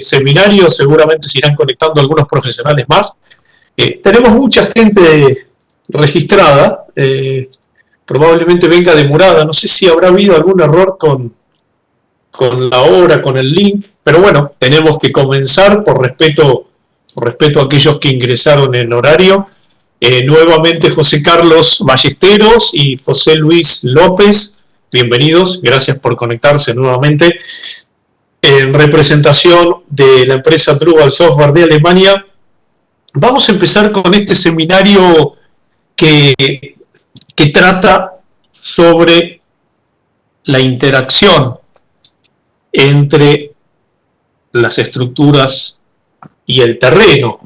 seminario seguramente se irán conectando algunos profesionales más. Tenemos mucha gente registrada, probablemente venga demorada, no sé si habrá habido algún error con la hora, con el link, pero bueno, tenemos que comenzar por respeto a aquellos que ingresaron en horario. Nuevamente José Carlos Ballesteros y José Luis López, bienvenidos, gracias por conectarse nuevamente. En representación de la empresa Drupal Software de Alemania, vamos a empezar con este seminario que trata sobre la interacción entre las estructuras y el terreno.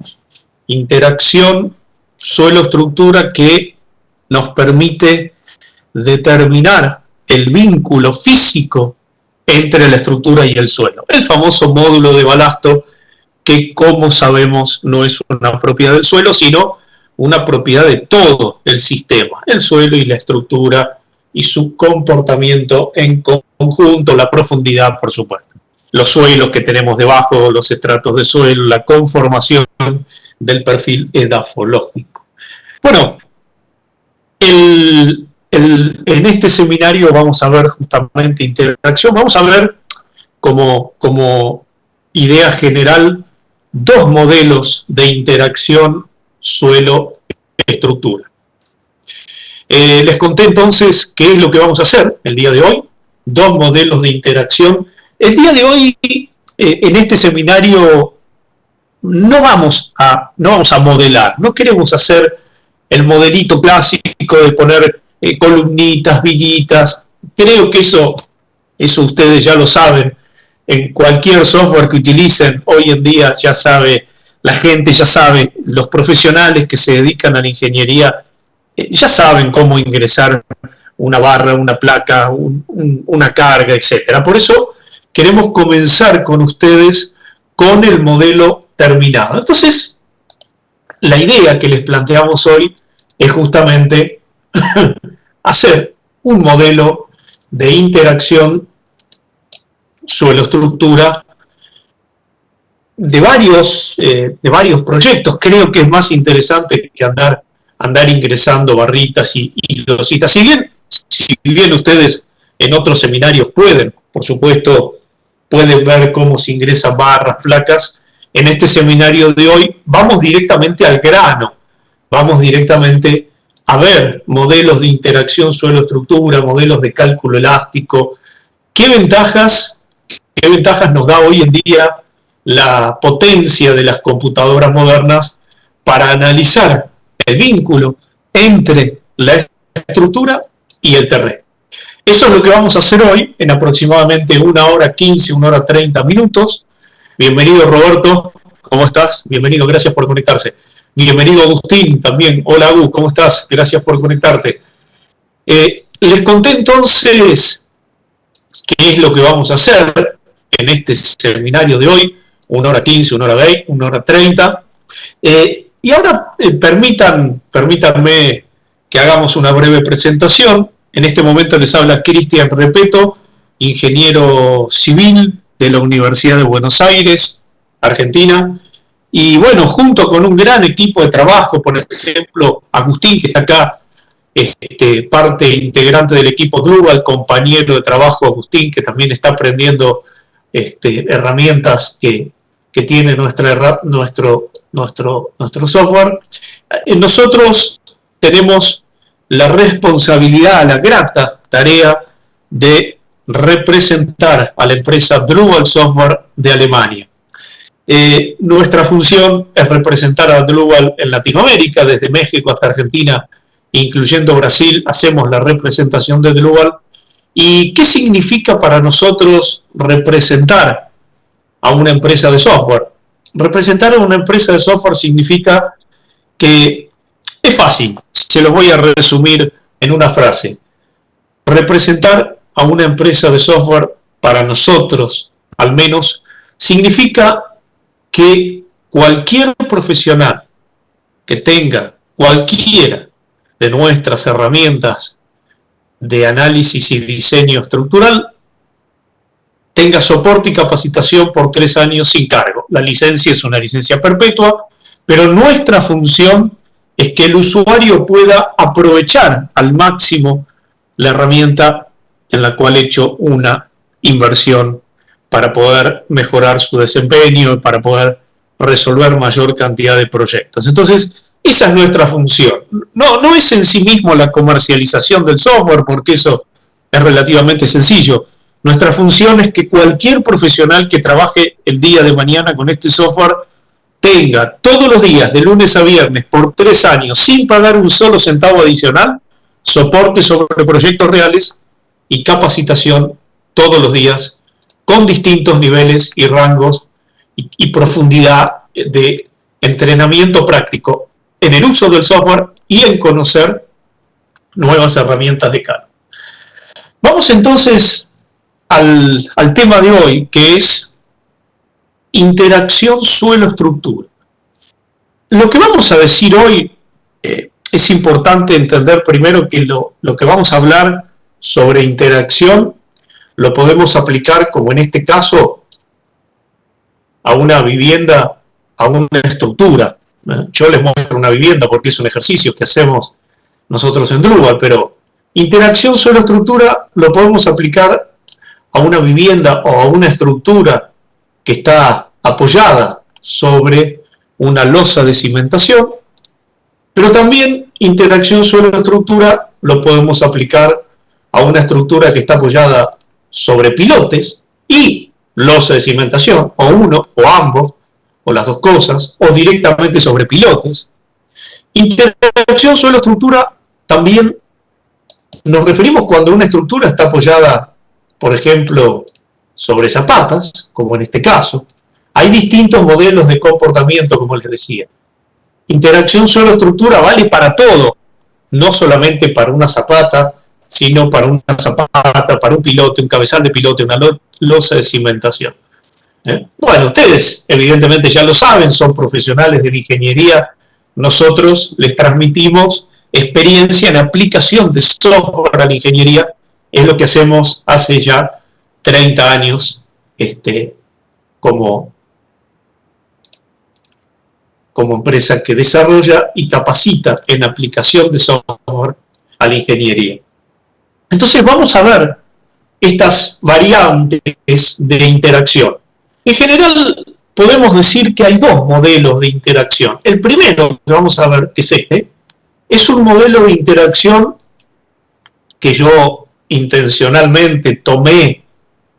Interacción suelo-estructura que nos permite determinar el vínculo físico entre la estructura y el suelo. El famoso módulo de balasto que, como sabemos, no es una propiedad del suelo, sino una propiedad de todo el sistema, el suelo y la estructura y su comportamiento en conjunto, la profundidad, por supuesto. Los suelos que tenemos debajo, los estratos de suelo, la conformación del perfil edafológico. Bueno, en este seminario vamos a ver justamente interacción, vamos a ver como idea general dos modelos de interacción suelo-estructura. Les conté entonces qué es lo que vamos a hacer el día de hoy, dos modelos de interacción. El día de hoy, en este seminario, no vamos a modelar, no queremos hacer el modelito clásico de poner columnitas, viguitas. Creo que eso ustedes ya lo saben. En cualquier software que utilicen hoy en día ya sabe, la gente ya sabe, los profesionales que se dedican a la ingeniería ya saben cómo ingresar una barra, una placa, una carga, etc. Por eso queremos comenzar con ustedes con el modelo terminado. Entonces, la idea que les planteamos hoy es justamente hacer un modelo de interacción suelo-estructura de varios proyectos. Creo que es más interesante que andar ingresando barritas y lositas. Si bien ustedes en otros seminarios pueden, por supuesto, pueden ver cómo se ingresan barras, placas, en este seminario de hoy vamos directamente al grano, vamos directamente a ver modelos de interacción suelo-estructura, modelos de cálculo elástico. ¿Qué ventajas nos da hoy en día la potencia de las computadoras modernas para analizar el vínculo entre la estructura y el terreno? Eso es lo que vamos a hacer hoy en aproximadamente 1 hora 15, 1 hora 30 minutos. Bienvenido, Roberto, ¿cómo estás? Bienvenido, gracias por conectarse. Bienvenido, Agustín, también. Hola, Agus, ¿cómo estás? Gracias por conectarte. Les conté entonces qué es lo que vamos a hacer en este seminario de hoy, 1 hora 15, 1 hora 20, 1 hora 30. Y ahora permítanme que hagamos una breve presentación. En este momento les habla Cristian Repeto, ingeniero civil de la Universidad de Buenos Aires, Argentina. Y bueno, junto con un gran equipo de trabajo, por ejemplo, Agustín, que está acá, parte integrante del equipo Drupal, compañero de trabajo Agustín, que también está aprendiendo herramientas que tiene nuestro software. Nosotros tenemos la responsabilidad, la grata tarea de representar a la empresa Drupal Software de Alemania. Nuestra función es representar a Drupal en Latinoamérica, desde México hasta Argentina, incluyendo Brasil, hacemos la representación de Drupal. ¿Y qué significa para nosotros representar a una empresa de software? Representar a una empresa de software significa que es fácil, se los voy a resumir en una frase. Representar a una empresa de software, para nosotros al menos, significa que cualquier profesional que tenga cualquiera de nuestras herramientas de análisis y diseño estructural tenga soporte y capacitación por 3 años sin cargo. La licencia es una licencia perpetua, pero nuestra función es que el usuario pueda aprovechar al máximo la herramienta en la cual he hecho una inversión para poder mejorar su desempeño, para poder resolver mayor cantidad de proyectos. Entonces, esa es nuestra función. No es en sí mismo la comercialización del software, porque eso es relativamente sencillo. Nuestra función es que cualquier profesional que trabaje el día de mañana con este software tenga todos los días, de lunes a viernes, por 3 años, sin pagar un solo centavo adicional, soporte sobre proyectos reales y capacitación todos los días, con distintos niveles y rangos y profundidad de entrenamiento práctico en el uso del software y en conocer nuevas herramientas de carga. Vamos entonces al tema de hoy, que es interacción suelo-estructura. Lo que vamos a decir hoy es importante entender primero que lo que vamos a hablar sobre interacción lo podemos aplicar, como en este caso, a una vivienda, a una estructura. Yo les muestro una vivienda porque es un ejercicio que hacemos nosotros en Drupal, pero interacción suelo-estructura lo podemos aplicar a una vivienda o a una estructura que está apoyada sobre una losa de cimentación, pero también interacción suelo-estructura lo podemos aplicar a una estructura que está apoyada sobre pilotes y losa de cimentación, o uno, o ambos, o las dos cosas, o directamente sobre pilotes. Interacción suelo-estructura también nos referimos cuando una estructura está apoyada, por ejemplo, sobre zapatas, como en este caso. Hay distintos modelos de comportamiento, como les decía. Interacción suelo-estructura vale para todo, no solamente para una zapata, sino para una zapata, para un pilote, un cabezal de pilote, una losa de cimentación. Bueno, ustedes evidentemente ya lo saben, son profesionales de la ingeniería. Nosotros les transmitimos experiencia en aplicación de software a la ingeniería. Es lo que hacemos hace ya 30 años como empresa que desarrolla y capacita en aplicación de software a la ingeniería. Entonces vamos a ver estas variantes de interacción. En general podemos decir que hay dos modelos de interacción. El primero que vamos a ver, que es este, es un modelo de interacción que yo intencionalmente tomé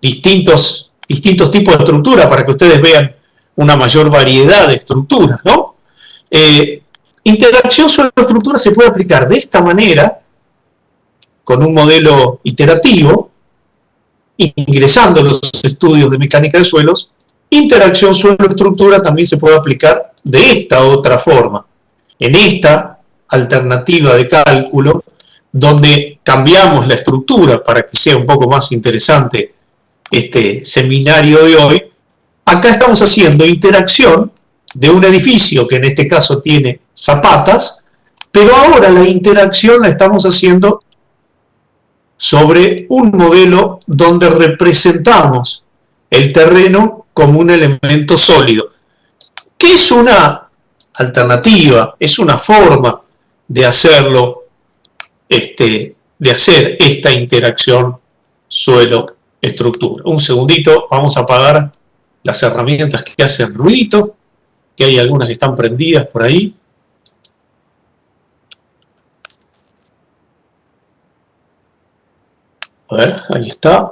distintos tipos de estructuras para que ustedes vean una mayor variedad de estructuras, ¿no? Interacción sobre la estructura se puede aplicar de esta manera, con un modelo iterativo, ingresando los estudios de mecánica de suelos. Interacción suelo-estructura también se puede aplicar de esta otra forma, en esta alternativa de cálculo, donde cambiamos la estructura para que sea un poco más interesante este seminario de hoy. Acá estamos haciendo interacción de un edificio que en este caso tiene zapatas, pero ahora la interacción la estamos haciendo sobre un modelo donde representamos el terreno como un elemento sólido. ¿Qué es una alternativa? Es una forma de hacerlo, de hacer esta interacción suelo-estructura. Un segundito, vamos a apagar las herramientas que hacen ruidito, que hay algunas que están prendidas por ahí. A ver, ahí está.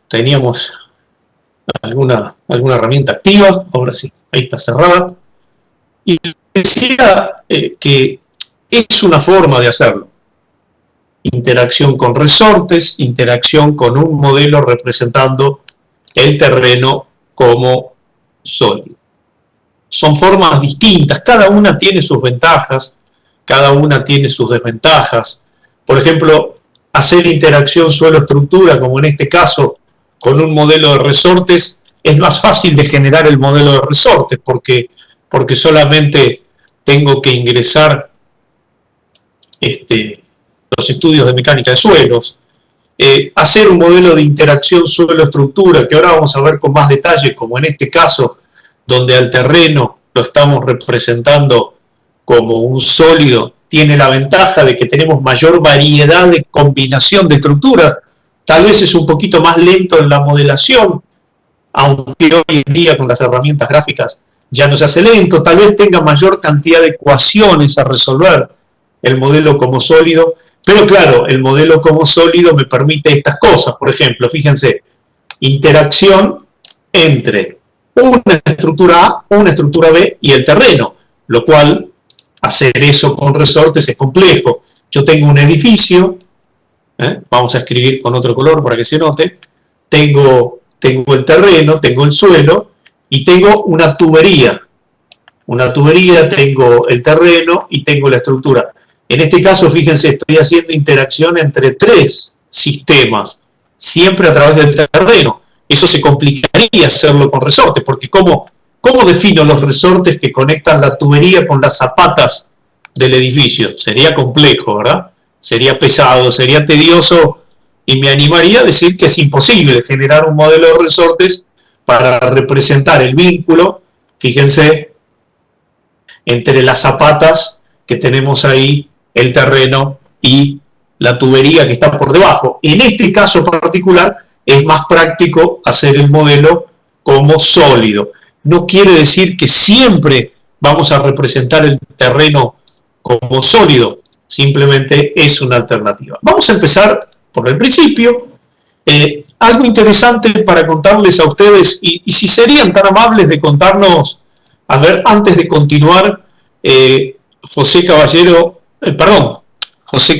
Teníamos alguna herramienta activa, ahora sí, ahí está cerrada. Y decía que es una forma de hacerlo. Interacción con resortes, interacción con un modelo representando el terreno como sólido. Son formas distintas, cada una tiene sus ventajas, cada una tiene sus desventajas. Por ejemplo, hacer interacción suelo-estructura, como en este caso, con un modelo de resortes, es más fácil de generar el modelo de resortes, porque solamente tengo que ingresar los estudios de mecánica de suelos. hacer un modelo de interacción suelo-estructura, que ahora vamos a ver con más detalle, como en este caso, donde al terreno lo estamos representando como un sólido, tiene la ventaja de que tenemos mayor variedad de combinación de estructuras. Tal vez es un poquito más lento en la modelación, aunque hoy en día con las herramientas gráficas ya no se hace lento, tal vez tenga mayor cantidad de ecuaciones a resolver el modelo como sólido, pero claro, el modelo como sólido me permite estas cosas. Por ejemplo, fíjense, interacción entre una estructura A, una estructura B y el terreno, lo cual hacer eso con resortes es complejo. Yo tengo un edificio, vamos a escribir con otro color para que se note, tengo el terreno, tengo el suelo y tengo una tubería. Una tubería, tengo el terreno y tengo la estructura. En este caso, fíjense, estoy haciendo interacción entre tres sistemas, siempre a través del terreno. Eso se complicaría hacerlo con resortes, porque ¿cómo defino los resortes que conectan la tubería con las zapatas del edificio? Sería complejo, ¿verdad? Sería pesado, sería tedioso, y me animaría a decir que es imposible generar un modelo de resortes para representar el vínculo, fíjense, entre las zapatas que tenemos ahí, el terreno y la tubería que está por debajo. En este caso particular es más práctico hacer el modelo como sólido. No quiere decir que siempre vamos a representar el terreno como sólido, simplemente es una alternativa. Vamos a empezar por el principio. Algo interesante para contarles a ustedes, y si serían tan amables de contarnos, a ver, antes de continuar, José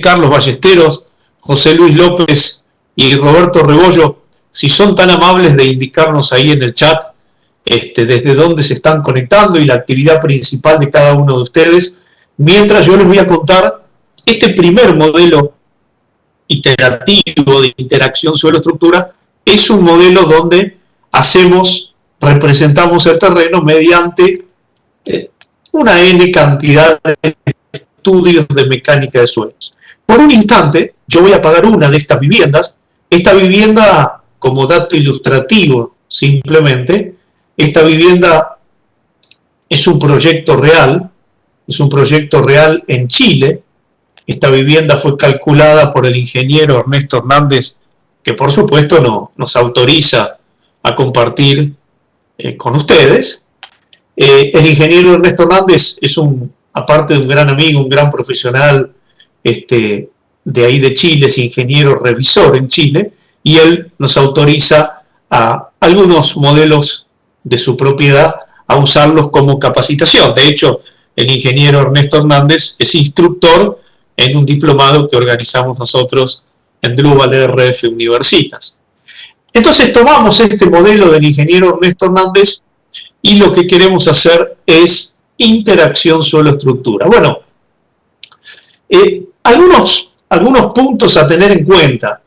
Carlos Ballesteros, José Luis López y Roberto Rebollo, si son tan amables de indicarnos ahí en el chat desde dónde se están conectando y la actividad principal de cada uno de ustedes, mientras yo les voy a contar este primer modelo iterativo de interacción suelo-estructura. Es un modelo donde representamos el terreno mediante una N cantidad de estudios de mecánica de suelos. Por un instante, yo voy a apagar una de estas viviendas. Esta vivienda, como dato ilustrativo, simplemente, esta vivienda es un proyecto real en Chile. Esta vivienda fue calculada por el ingeniero Ernesto Hernández, que por supuesto nos autoriza a compartir con ustedes. El ingeniero Ernesto Hernández es aparte de un gran amigo, un gran profesional de ahí de Chile, es ingeniero revisor en Chile, y él nos autoriza a algunos modelos de su propiedad a usarlos como capacitación. De hecho, el ingeniero Ernesto Hernández es instructor en un diplomado que organizamos nosotros en Drupal RF Universitas. Entonces tomamos este modelo del ingeniero Ernesto Hernández y lo que queremos hacer es interacción suelo-estructura. Bueno, algunos puntos a tener en cuenta.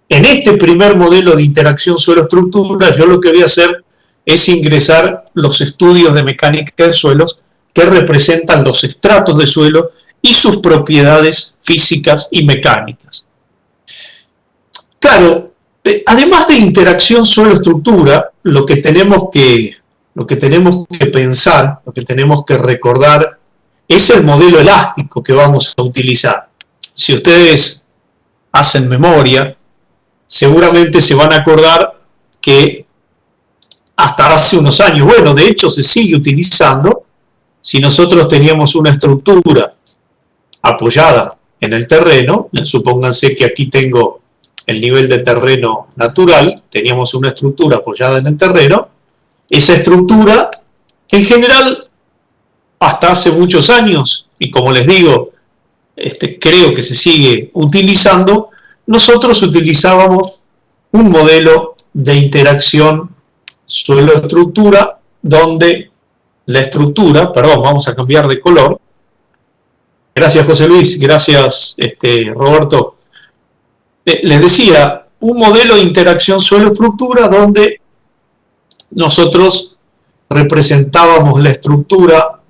En este primer modelo de interacción suelo-estructura, yo lo que voy a hacer es ingresar los estudios de mecánica de suelos que representan los estratos de suelo y sus propiedades físicas y mecánicas. Claro, además de interacción suelo-estructura, lo que tenemos que pensar, lo que tenemos que recordar, es el modelo elástico que vamos a utilizar. Si ustedes hacen memoria, seguramente se van a acordar que hasta hace unos años, bueno, de hecho se sigue utilizando, si nosotros teníamos una estructura apoyada en el terreno, supónganse que aquí tengo el nivel de terreno natural, teníamos una estructura apoyada en el terreno, esa estructura, en general, hasta hace muchos años, y como les digo, creo que se sigue utilizando, nosotros utilizábamos un modelo de interacción suelo-estructura, donde la estructura, vamos a cambiar de color. Gracias, José Luis, gracias, Roberto. Les decía, un modelo de interacción suelo-estructura donde nosotros representábamos la estructura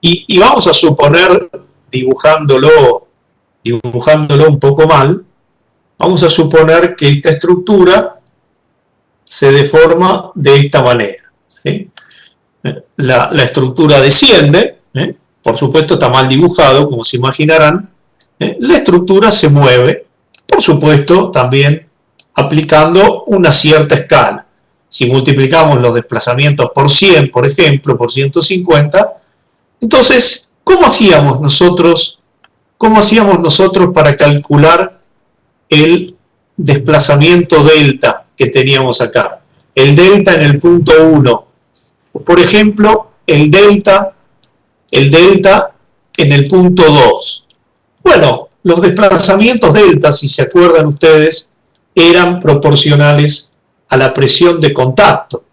y vamos a suponer, dibujándolo un poco mal, vamos a suponer que esta estructura se deforma de esta manera, ¿sí? La estructura desciende, por supuesto está mal dibujado, como se imaginarán. La estructura se mueve, por supuesto también aplicando una cierta escala. Si multiplicamos los desplazamientos por 100, por ejemplo, por 150, entonces, ¿cómo hacíamos nosotros para calcular el desplazamiento delta que teníamos acá? El delta en el punto 1. Por ejemplo, el delta en el punto 2. Bueno, los desplazamientos delta, si se acuerdan ustedes, eran proporcionales a la presión de contacto.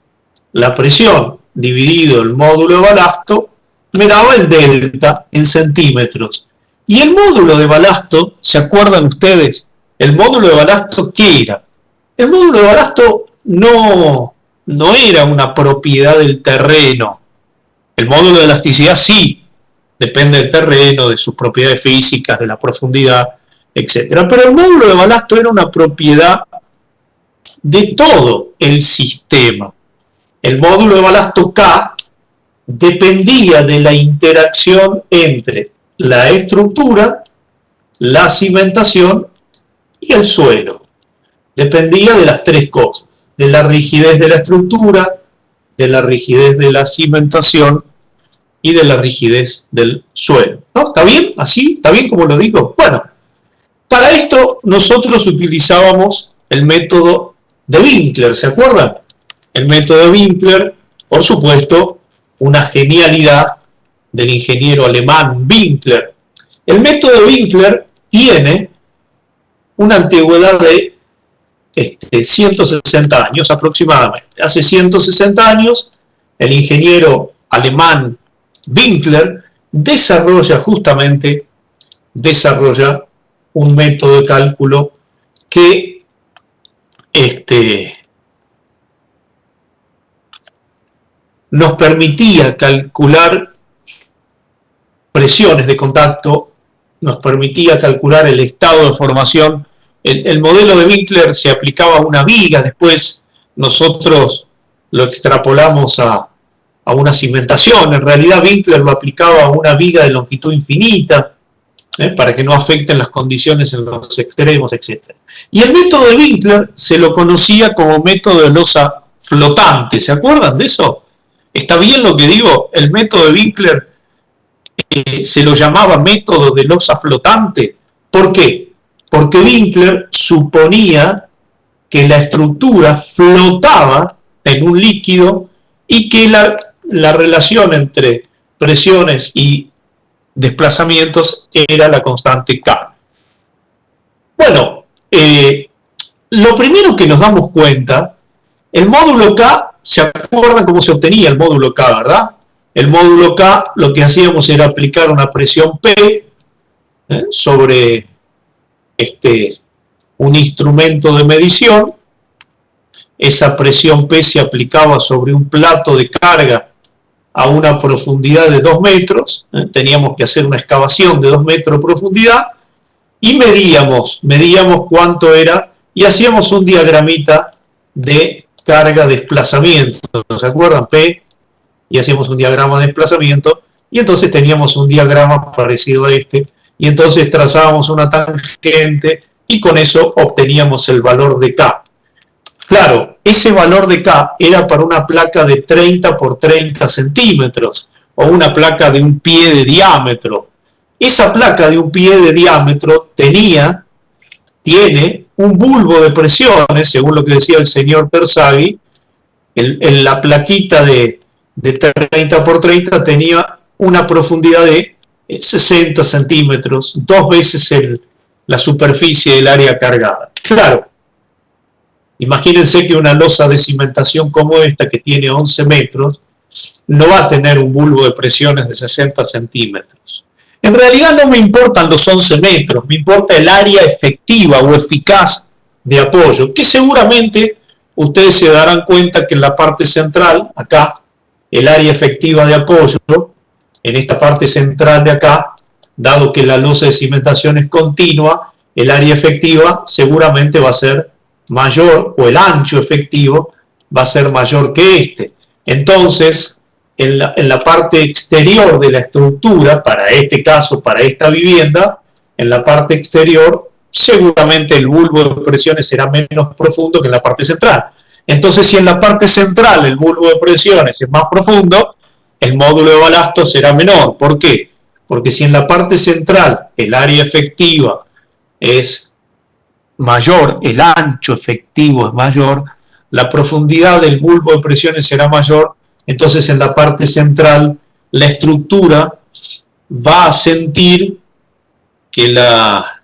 La presión dividido el módulo de balasto me daba el delta en centímetros. Y el módulo de balasto, ¿se acuerdan ustedes? ¿El módulo de balasto qué era? El módulo de balasto no era una propiedad del terreno. El módulo de elasticidad sí, depende del terreno, de sus propiedades físicas, de la profundidad, etc. Pero el módulo de balasto era una propiedad de todo el sistema. El módulo de balasto K dependía de la interacción entre la estructura, la cimentación y el suelo. Dependía de las tres cosas: de la rigidez de la estructura, de la rigidez de la cimentación y de la rigidez del suelo. ¿No? ¿Está bien? ¿Así? ¿Está bien como lo digo? Bueno, para esto nosotros utilizábamos el método de Winkler, ¿se acuerdan? El método de Winkler, por supuesto, una genialidad del ingeniero alemán Winkler. El método de Winkler tiene una antigüedad de 160 años aproximadamente. Hace 160 años, el ingeniero alemán Winkler desarrolla un método de cálculo que nos permitía calcular presiones de contacto, nos permitía calcular el estado de formación. El modelo de Winkler se aplicaba a una viga, después nosotros lo extrapolamos a una cimentación. En realidad Winkler lo aplicaba a una viga de longitud infinita, para que no afecten las condiciones en los extremos, etc. Y el método de Winkler se lo conocía como método de losa flotante. ¿Se acuerdan de eso? ¿Está bien lo que digo? El método de Winkler se lo llamaba método de losa flotante. ¿Por qué? Porque Winkler suponía que la estructura flotaba en un líquido y que la relación entre presiones y desplazamientos era la constante K. Bueno, lo primero que nos damos cuenta, el módulo K, ¿se acuerdan cómo se obtenía el módulo K, verdad? El módulo K, lo que hacíamos era aplicar una presión P sobre un instrumento de medición. Esa presión P se aplicaba sobre un plato de carga a una profundidad de 2 metros. Teníamos que hacer una excavación de 2 metros de profundidad y medíamos cuánto era y hacíamos un diagramita de carga-desplazamiento. ¿Se acuerdan? P, y hacíamos un diagrama de desplazamiento, y entonces teníamos un diagrama parecido a este, y entonces trazábamos una tangente, y con eso obteníamos el valor de K. Claro, ese valor de K era para una placa de 30 por 30 centímetros, o una placa de un pie de diámetro. Esa placa de un pie de diámetro tiene un bulbo de presiones, según lo que decía el señor Terzaghi. La plaquita de 30 por 30 tenía una profundidad de 60 centímetros, 2 veces la superficie del área cargada. Claro, imagínense que una losa de cimentación como esta, que tiene 11 metros, no va a tener un bulbo de presiones de 60 centímetros. En realidad no me importan los 11 metros, me importa el área efectiva o eficaz de apoyo, que seguramente ustedes se darán cuenta que en la parte central, acá, el área efectiva de apoyo, en esta parte central de acá, dado que la losa de cimentación es continua, el área efectiva seguramente va a ser mayor, o el ancho efectivo va a ser mayor que este. Entonces, en la parte exterior de la estructura, para este caso, para esta vivienda, en la parte exterior, seguramente el bulbo de presiones será menos profundo que en la parte central. Entonces, si en la parte central el bulbo de presiones es más profundo, el módulo de balasto será menor. ¿Por qué? Porque si en la parte central el área efectiva es mayor, el ancho efectivo es mayor, la profundidad del bulbo de presiones será mayor, entonces en la parte central la estructura va a sentir que la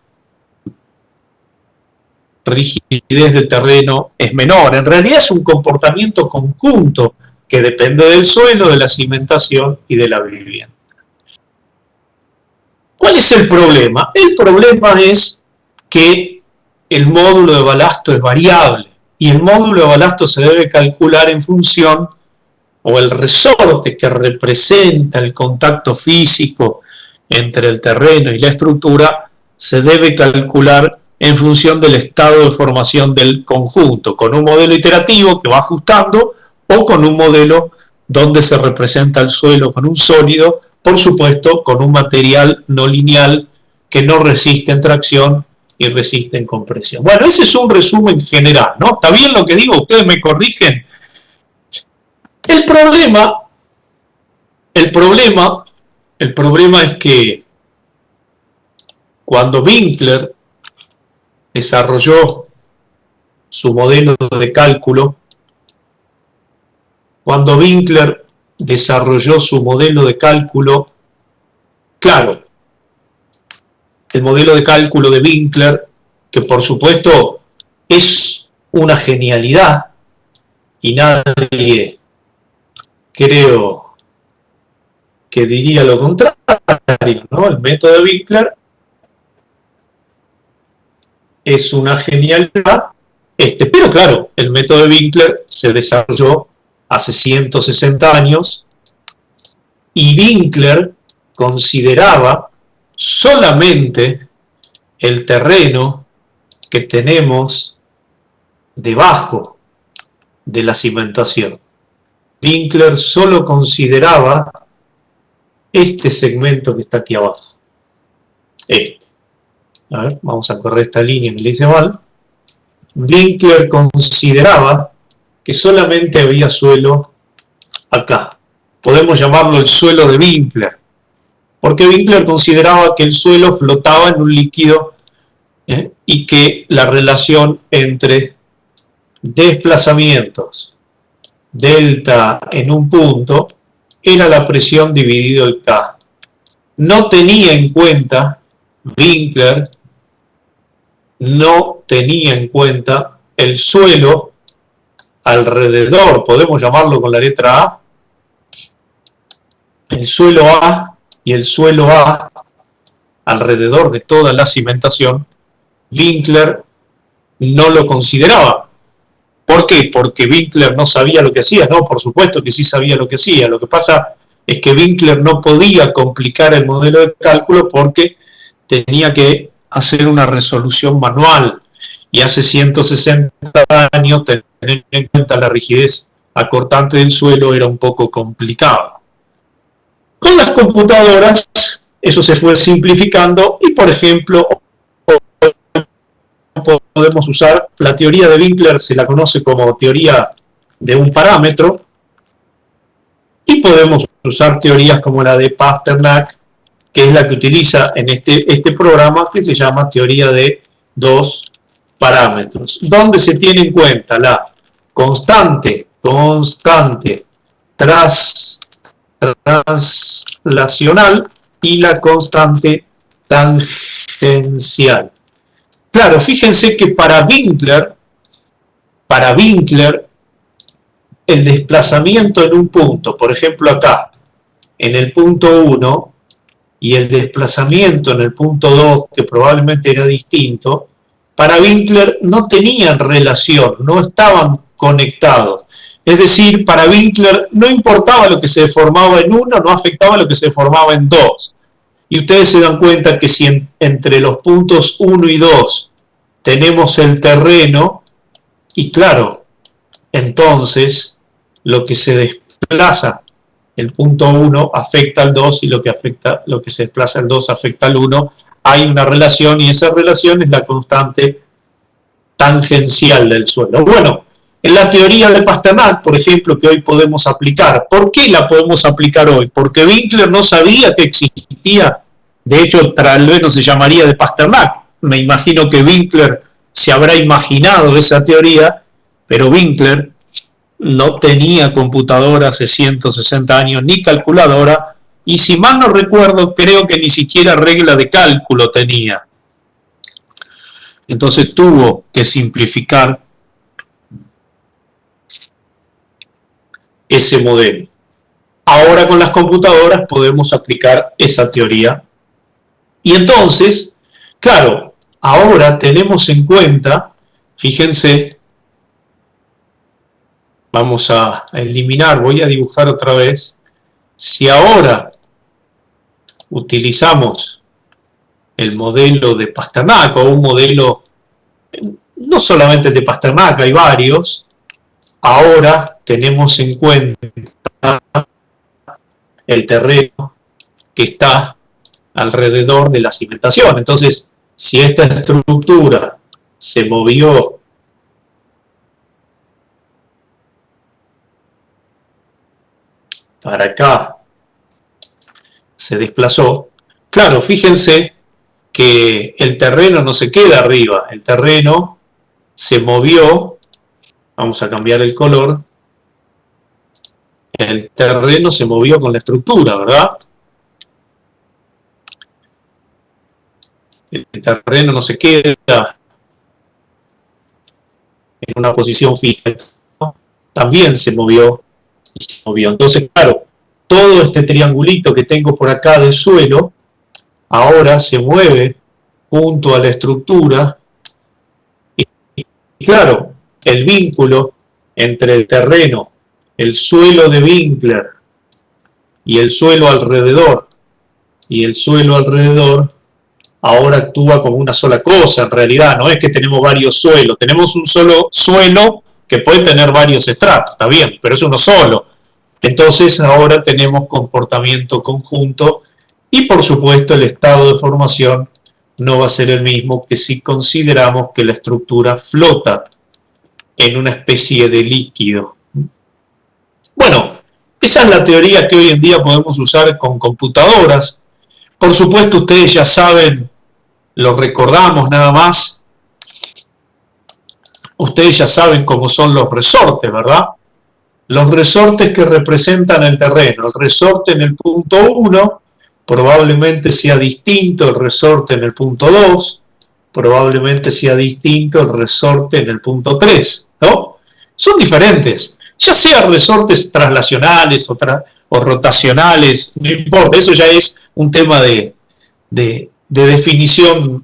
rigidez del terreno es menor. En realidad es un comportamiento conjunto que depende del suelo, de la cimentación y de la vivienda. ¿Cuál es el problema? El problema es que el módulo de balasto es variable y el módulo de balasto se debe calcular en función, o el resorte que representa el contacto físico entre el terreno y la estructura, se debe calcular en función del estado de formación del conjunto, con un modelo iterativo que va ajustando o con un modelo donde se representa el suelo con un sólido, por supuesto con un material no lineal que no resiste en tracción y resiste en compresión. Bueno, ese es un resumen general, ¿no? ¿Está bien lo que digo? Ustedes me corrigen. El problema es que cuando Winkler desarrolló su modelo de cálculo, claro, el modelo de cálculo de Winkler, que por supuesto es una genialidad y nadie, creo, que diría lo contrario, ¿no? El método de Winkler es una genialidad, pero claro, el método de Winkler se desarrolló hace 160 años y Winkler consideraba solamente el terreno que tenemos debajo de la cimentación. Winkler solo consideraba este segmento que está aquí abajo. A ver, vamos a correr esta línea que le hice mal. Winkler consideraba que solamente había suelo acá. Podemos llamarlo el suelo de Winkler, porque Winkler consideraba que el suelo flotaba en un líquido y que la relación entre desplazamientos delta en un punto era la presión dividido el K. No tenía en cuenta, Winkler no tenía en cuenta el suelo alrededor, podemos llamarlo con la letra A, el suelo A y el suelo A alrededor de toda la cimentación. Winkler no lo consideraba. ¿Por qué? Porque Winkler no sabía lo que hacía. No, por supuesto que sí sabía lo que hacía. Lo que pasa es que Winkler no podía complicar el modelo de cálculo porque tenía que hacer una resolución manual. Y hace 160 años tener en cuenta la rigidez acortante del suelo era un poco complicado. Con las computadoras eso se fue simplificando y, por ejemplo, podemos usar la teoría de Winkler, se la conoce como teoría de un parámetro, y podemos usar teorías como la de Pasternak, que es la que utiliza en este programa, que se llama teoría de dos parámetros, donde se tiene en cuenta la constante translacional y la constante tangencial. Claro, fíjense que para Winkler el desplazamiento en un punto, por ejemplo acá, en el punto 1, y el desplazamiento en el punto 2, que probablemente era distinto, para Winkler no tenían relación, no estaban conectados. Es decir, para Winkler no importaba lo que se deformaba en 1, no afectaba lo que se deformaba en 2. Y ustedes se dan cuenta que si entre los puntos 1 y 2 tenemos el terreno, y claro, entonces lo que se desplaza el punto 1 afecta al 2 y lo que se desplaza al 2 afecta al 1. Hay una relación y esa relación es la constante tangencial del suelo. Bueno, en la teoría de Pasternak, por ejemplo, que hoy podemos aplicar. ¿Por qué la podemos aplicar hoy? Porque Winkler no sabía que existía, de hecho, tal vez no se llamaría de Pasternak. Me imagino que Winkler se habrá imaginado esa teoría, pero Winkler no tenía computadora hace 160 años, ni calculadora, y si mal no recuerdo, creo que ni siquiera regla de cálculo tenía. Entonces tuvo que simplificar ese modelo. Ahora con las computadoras podemos aplicar esa teoría. Y entonces, claro, ahora tenemos en cuenta, fíjense, vamos a eliminar, voy a dibujar otra vez. Si ahora utilizamos el modelo de Pasternak o un modelo, no solamente de Pasternak, hay varios, ahora tenemos en cuenta el terreno que está alrededor de la cimentación. Entonces, si esta estructura se movió para acá, se desplazó, claro, fíjense que el terreno no se queda arriba, el terreno se movió, vamos a cambiar el color, el terreno se movió con la estructura, ¿verdad? El terreno no se queda en una posición fija, ¿no? También se movió y se movió. Entonces, claro, todo este triangulito que tengo por acá del suelo, ahora se mueve junto a la estructura y claro, el vínculo entre el terreno, el suelo de Winkler y el suelo alrededor, ahora actúa como una sola cosa. En realidad no es que tenemos varios suelos, tenemos un solo suelo que puede tener varios estratos, está bien, pero es uno solo. Entonces ahora tenemos comportamiento conjunto y por supuesto el estado de formación no va a ser el mismo que si consideramos que la estructura flota en una especie de líquido. Bueno, esa es la teoría que hoy en día podemos usar con computadoras. Por supuesto, ustedes ya saben, lo recordamos nada más, ustedes ya saben cómo son los resortes, ¿verdad? Los resortes que representan el terreno. El resorte en el punto 1 probablemente sea distinto el resorte en el punto 2, probablemente sea distinto el resorte en el punto 3, ¿no? Son diferentes, ya sean resortes traslacionales o rotacionales, no importa, eso ya es un tema de definición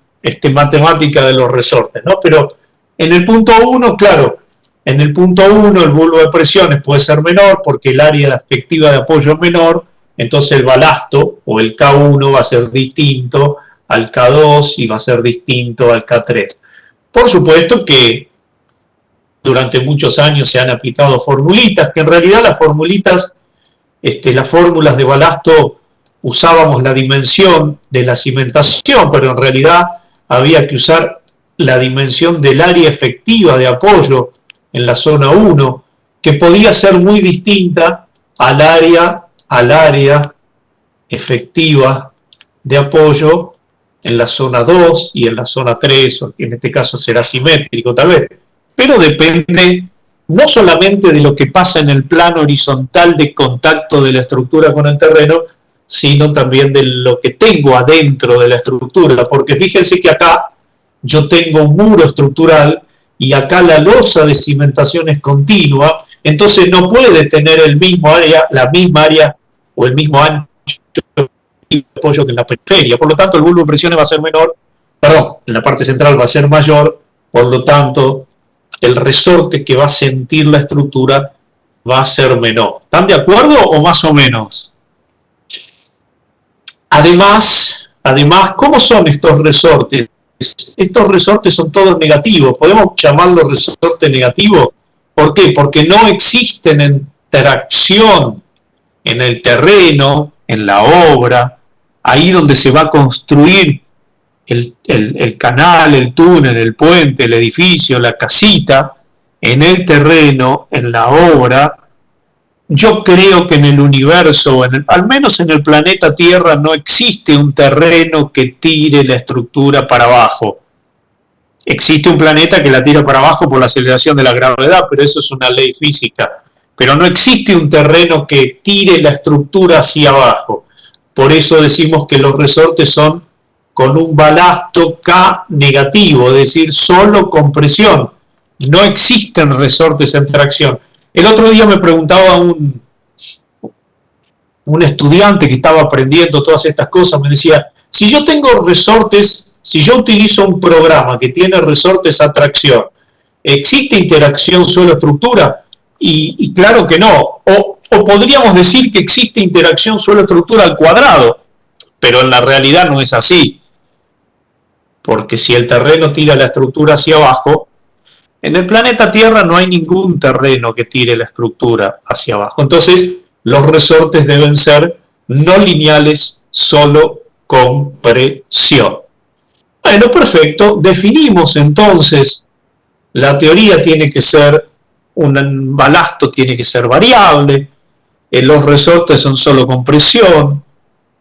matemática de los resortes, ¿no? Pero en el punto 1, claro, en el punto 1 el bulbo de presiones puede ser menor porque el área efectiva de apoyo es menor, entonces el balasto o el K1 va a ser distinto al K2 y va a ser distinto al K3. Por supuesto que durante muchos años se han aplicado formulitas, que en realidad las formulitas, las fórmulas de balasto usábamos la dimensión de la cimentación, pero en realidad había que usar la dimensión del área efectiva de apoyo en la zona 1, que podía ser muy distinta al área efectiva de apoyo en la zona 2 y en la zona 3, o en este caso será simétrico tal vez, pero depende no solamente de lo que pasa en el plano horizontal de contacto de la estructura con el terreno, sino también de lo que tengo adentro de la estructura, porque fíjense que acá yo tengo un muro estructural y acá la losa de cimentación es continua, entonces no puede tener el mismo área, la misma área o el mismo ancho de apoyo que en la periferia, por lo tanto el bulbo de presiones va a ser menor, perdón, en la parte central va a ser mayor, por lo tanto el resorte que va a sentir la estructura va a ser menor. ¿Están de acuerdo o más o menos? Además, Además, ¿cómo son estos resortes? Estos resortes son todos negativos. ¿Podemos llamarlos resortes negativos? ¿Por qué? Porque no existen interacción en el terreno, en la obra, ahí donde se va a construir el canal, el túnel, el puente, el edificio, la casita, en el terreno, en la obra. Yo creo que en el universo, al menos en el planeta Tierra, no existe un terreno que tire la estructura para abajo. Existe un planeta que la tira para abajo por la aceleración de la gravedad, pero eso es una ley física. Pero no existe un terreno que tire la estructura hacia abajo. Por eso decimos que los resortes son con un balasto K negativo, es decir, solo con presión. No existen resortes en tracción. El otro día me preguntaba un estudiante que estaba aprendiendo todas estas cosas, me decía, si yo tengo resortes, si yo utilizo un programa que tiene resortes a tracción, ¿existe interacción suelo-estructura? Y claro que no. O podríamos decir que existe interacción suelo-estructura al cuadrado, pero en la realidad no es así. Porque si el terreno tira la estructura hacia abajo, en el planeta Tierra no hay ningún terreno que tire la estructura hacia abajo. Entonces, los resortes deben ser no lineales, solo con presión. Bueno, perfecto. Definimos entonces, la teoría tiene que ser, un balasto tiene que ser variable, los resortes son solo con presión,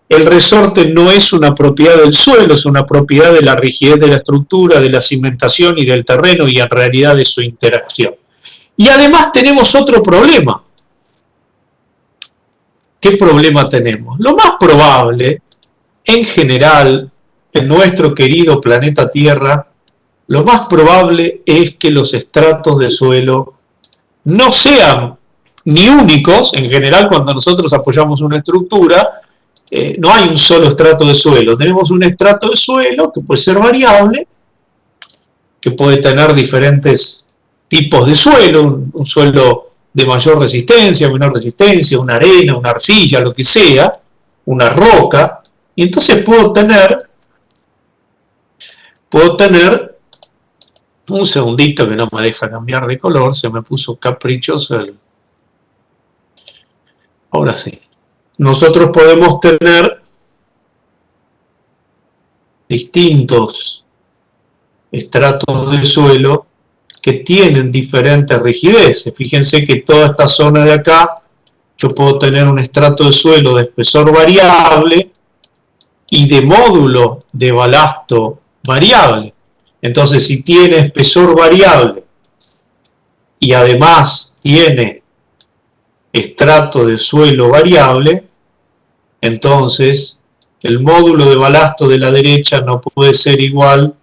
el resorte no es una propiedad del suelo, es una propiedad de la rigidez de la estructura, de la cimentación y del terreno y en realidad de su interacción. Y además tenemos otro problema. ¿Qué problema tenemos? Lo más probable, en general, en nuestro querido planeta Tierra, lo más probable es que los estratos de suelo no sean ni únicos. En general, cuando nosotros apoyamos una estructura, no hay un solo estrato de suelo. Tenemos un estrato de suelo que puede ser variable, que puede tener diferentes tipos de suelo, un suelo de mayor resistencia, menor resistencia, una arena, una arcilla, lo que sea, una roca, y entonces puedo tener un segundito que no me deja cambiar de color, se me puso caprichoso ahora sí. Nosotros podemos tener distintos estratos de suelo que tienen diferentes rigideces. Fíjense que toda esta zona de acá, yo puedo tener un estrato de suelo de espesor variable y de módulo de balasto variable. Entonces, si tiene espesor variable y además tiene estrato de suelo variable, entonces el módulo de balasto de la derecha no puede ser igual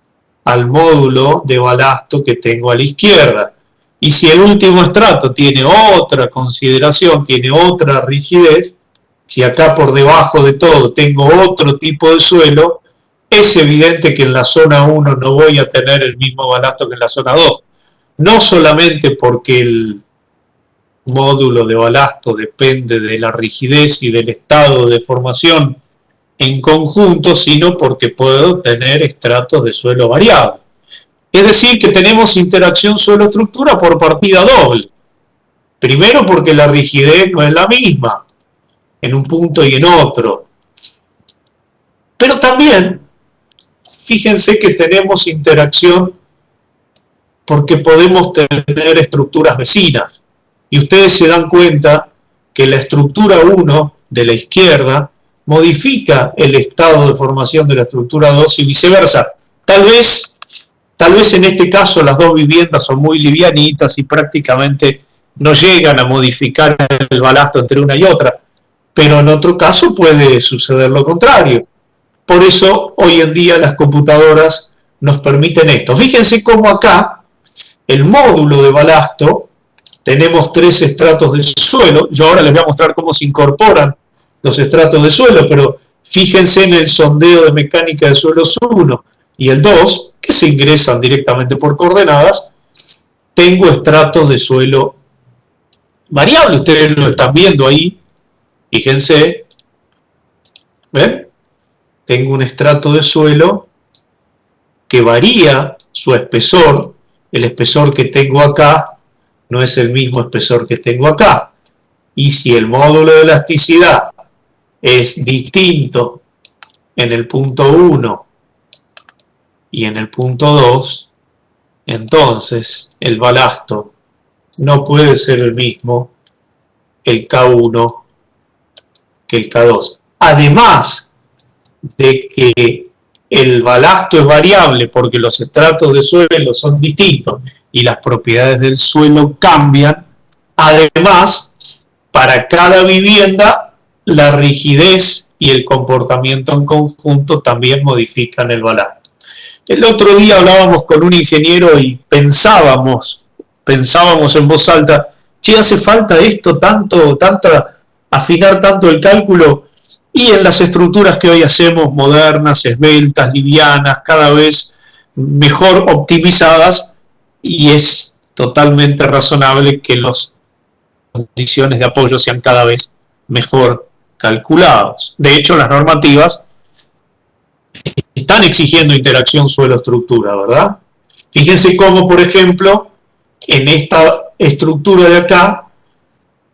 al módulo de balasto que tengo a la izquierda. Y si el último estrato tiene otra consideración, tiene otra rigidez, si acá por debajo de todo tengo otro tipo de suelo, es evidente que en la zona 1 no voy a tener el mismo balasto que en la zona 2. No solamente porque el módulo de balasto depende de la rigidez y del estado de formación en conjunto, sino porque puedo tener estratos de suelo variable. Es decir, que tenemos interacción suelo-estructura por partida doble. Primero porque la rigidez no es la misma en un punto y en otro. Pero también, fíjense que tenemos interacción porque podemos tener estructuras vecinas. Y ustedes se dan cuenta que la estructura 1 de la izquierda modifica el estado de formación de la estructura 2 y viceversa. Tal vez en este caso las dos viviendas son muy livianitas y prácticamente no llegan a modificar el balasto entre una y otra, pero en otro caso puede suceder lo contrario. Por eso hoy en día las computadoras nos permiten esto. Fíjense cómo acá el módulo de balasto, tenemos 3 estratos de suelo. Yo ahora les voy a mostrar cómo se incorporan los estratos de suelo, pero fíjense en el sondeo de mecánica de suelos 1 y el 2, que se ingresan directamente por coordenadas. Tengo estratos de suelo variable. Ustedes lo están viendo ahí. Fíjense. ¿Ven? tengo un estrato de suelo que varía su espesor. El espesor que tengo acá no es el mismo espesor que tengo acá. Y si el módulo de elasticidad es distinto en el punto 1 y en el punto 2, entonces el balasto no puede ser el mismo el K1 que el K2. Además de que el balasto es variable porque los estratos de suelo son distintos y las propiedades del suelo cambian, además, para cada vivienda, la rigidez y el comportamiento en conjunto también modifican el balasto. El otro día hablábamos con un ingeniero y pensábamos en voz alta, che, hace falta esto, afinar tanto el cálculo, y en las estructuras que hoy hacemos, modernas, esbeltas, livianas, cada vez mejor optimizadas, y es totalmente razonable que las condiciones de apoyo sean cada vez mejor calculados. De hecho, las normativas están exigiendo interacción suelo-estructura, ¿verdad? Fíjense cómo, por ejemplo, en esta estructura de acá,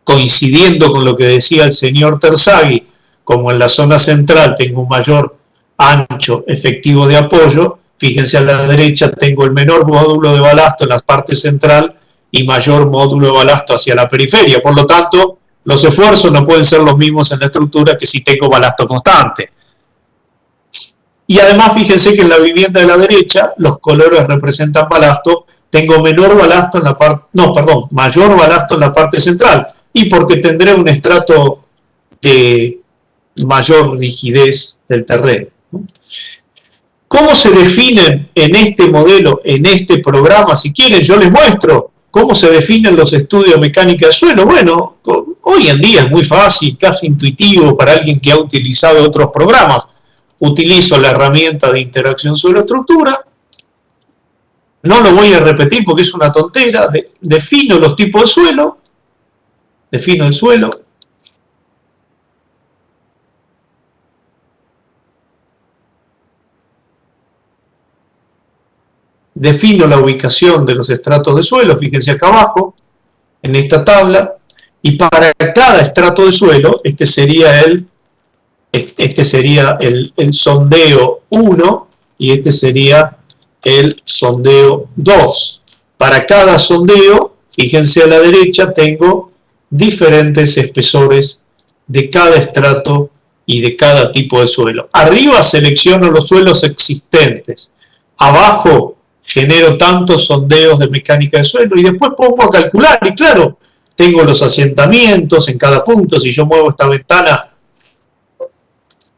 coincidiendo con lo que decía el señor Terzaghi, como en la zona central tengo un mayor ancho efectivo de apoyo, fíjense a la derecha tengo el menor módulo de balasto en la parte central y mayor módulo de balasto hacia la periferia. Por lo tanto, los esfuerzos no pueden ser los mismos en la estructura que si tengo balasto constante. Y además, fíjense que en la vivienda de la derecha, los colores representan balasto, tengo mayor balasto en la parte central, y porque tendré un estrato de mayor rigidez del terreno. ¿Cómo se definen en este modelo, en este programa? Si quieren, yo les muestro cómo se definen los estudios de mecánica de suelo. Bueno, hoy en día es muy fácil, casi intuitivo para alguien que ha utilizado otros programas. Utilizo la herramienta de interacción suelo-estructura. No lo voy a repetir porque es una tontera. Defino los tipos de suelo. Defino el suelo. Defino la ubicación de los estratos de suelo, fíjense acá abajo, en esta tabla, y para cada estrato de suelo, este sería el sondeo 1 y este sería el sondeo 2. Para cada sondeo, fíjense a la derecha, tengo diferentes espesores de cada estrato y de cada tipo de suelo. Arriba selecciono los suelos existentes, abajo genero tantos sondeos de mecánica de suelo y después pongo a calcular. Y claro, tengo los asentamientos en cada punto. Si yo muevo esta ventana,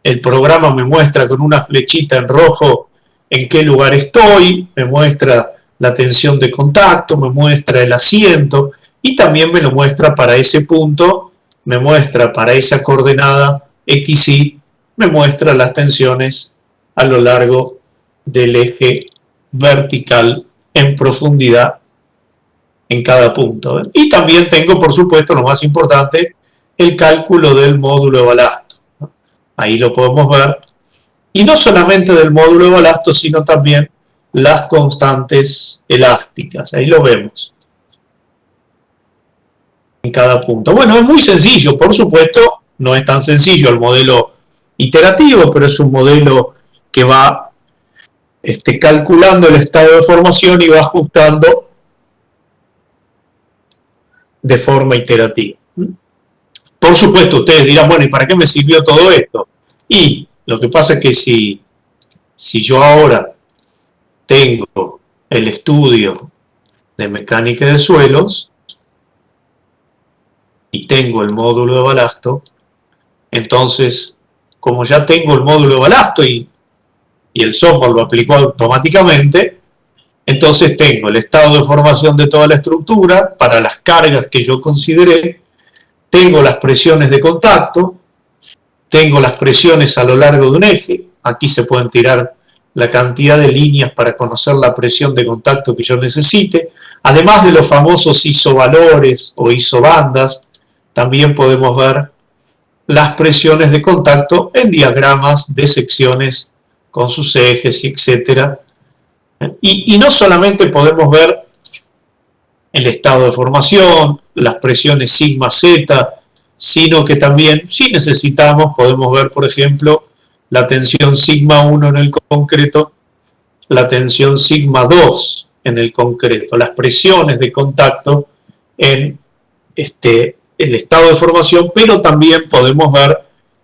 el programa me muestra con una flechita en rojo en qué lugar estoy, me muestra la tensión de contacto, me muestra el asiento y también me lo muestra para ese punto, me muestra para esa coordenada XY, me muestra las tensiones a lo largo del eje vertical en profundidad en cada punto. Y también tengo, por supuesto, lo más importante, el cálculo del módulo de balasto. Ahí lo podemos ver. Y no solamente del módulo de balasto, sino también las constantes elásticas. Ahí lo vemos. En cada punto. Bueno, es muy sencillo. Por supuesto, no es tan sencillo el modelo iterativo, pero es un modelo que va calculando el estado de formación y va ajustando de forma iterativa. Por supuesto, ustedes dirán, bueno, ¿y para qué me sirvió todo esto? Y lo que pasa es que si yo ahora tengo el estudio de mecánica de suelos y tengo el módulo de balasto, entonces, como ya tengo el módulo de balasto y el software lo aplicó automáticamente, entonces tengo el estado de formación de toda la estructura para las cargas que yo consideré, tengo las presiones de contacto, tengo las presiones a lo largo de un eje, aquí se pueden tirar la cantidad de líneas para conocer la presión de contacto que yo necesite, además de los famosos isovalores o isobandas, también podemos ver las presiones de contacto en diagramas de secciones con sus ejes, etc. Y no solamente podemos ver el estado de formación, las presiones sigma z, sino que también, si necesitamos, podemos ver, por ejemplo, la tensión sigma 1 en el concreto, la tensión sigma 2 en el concreto, las presiones de contacto en el estado de formación, pero también podemos ver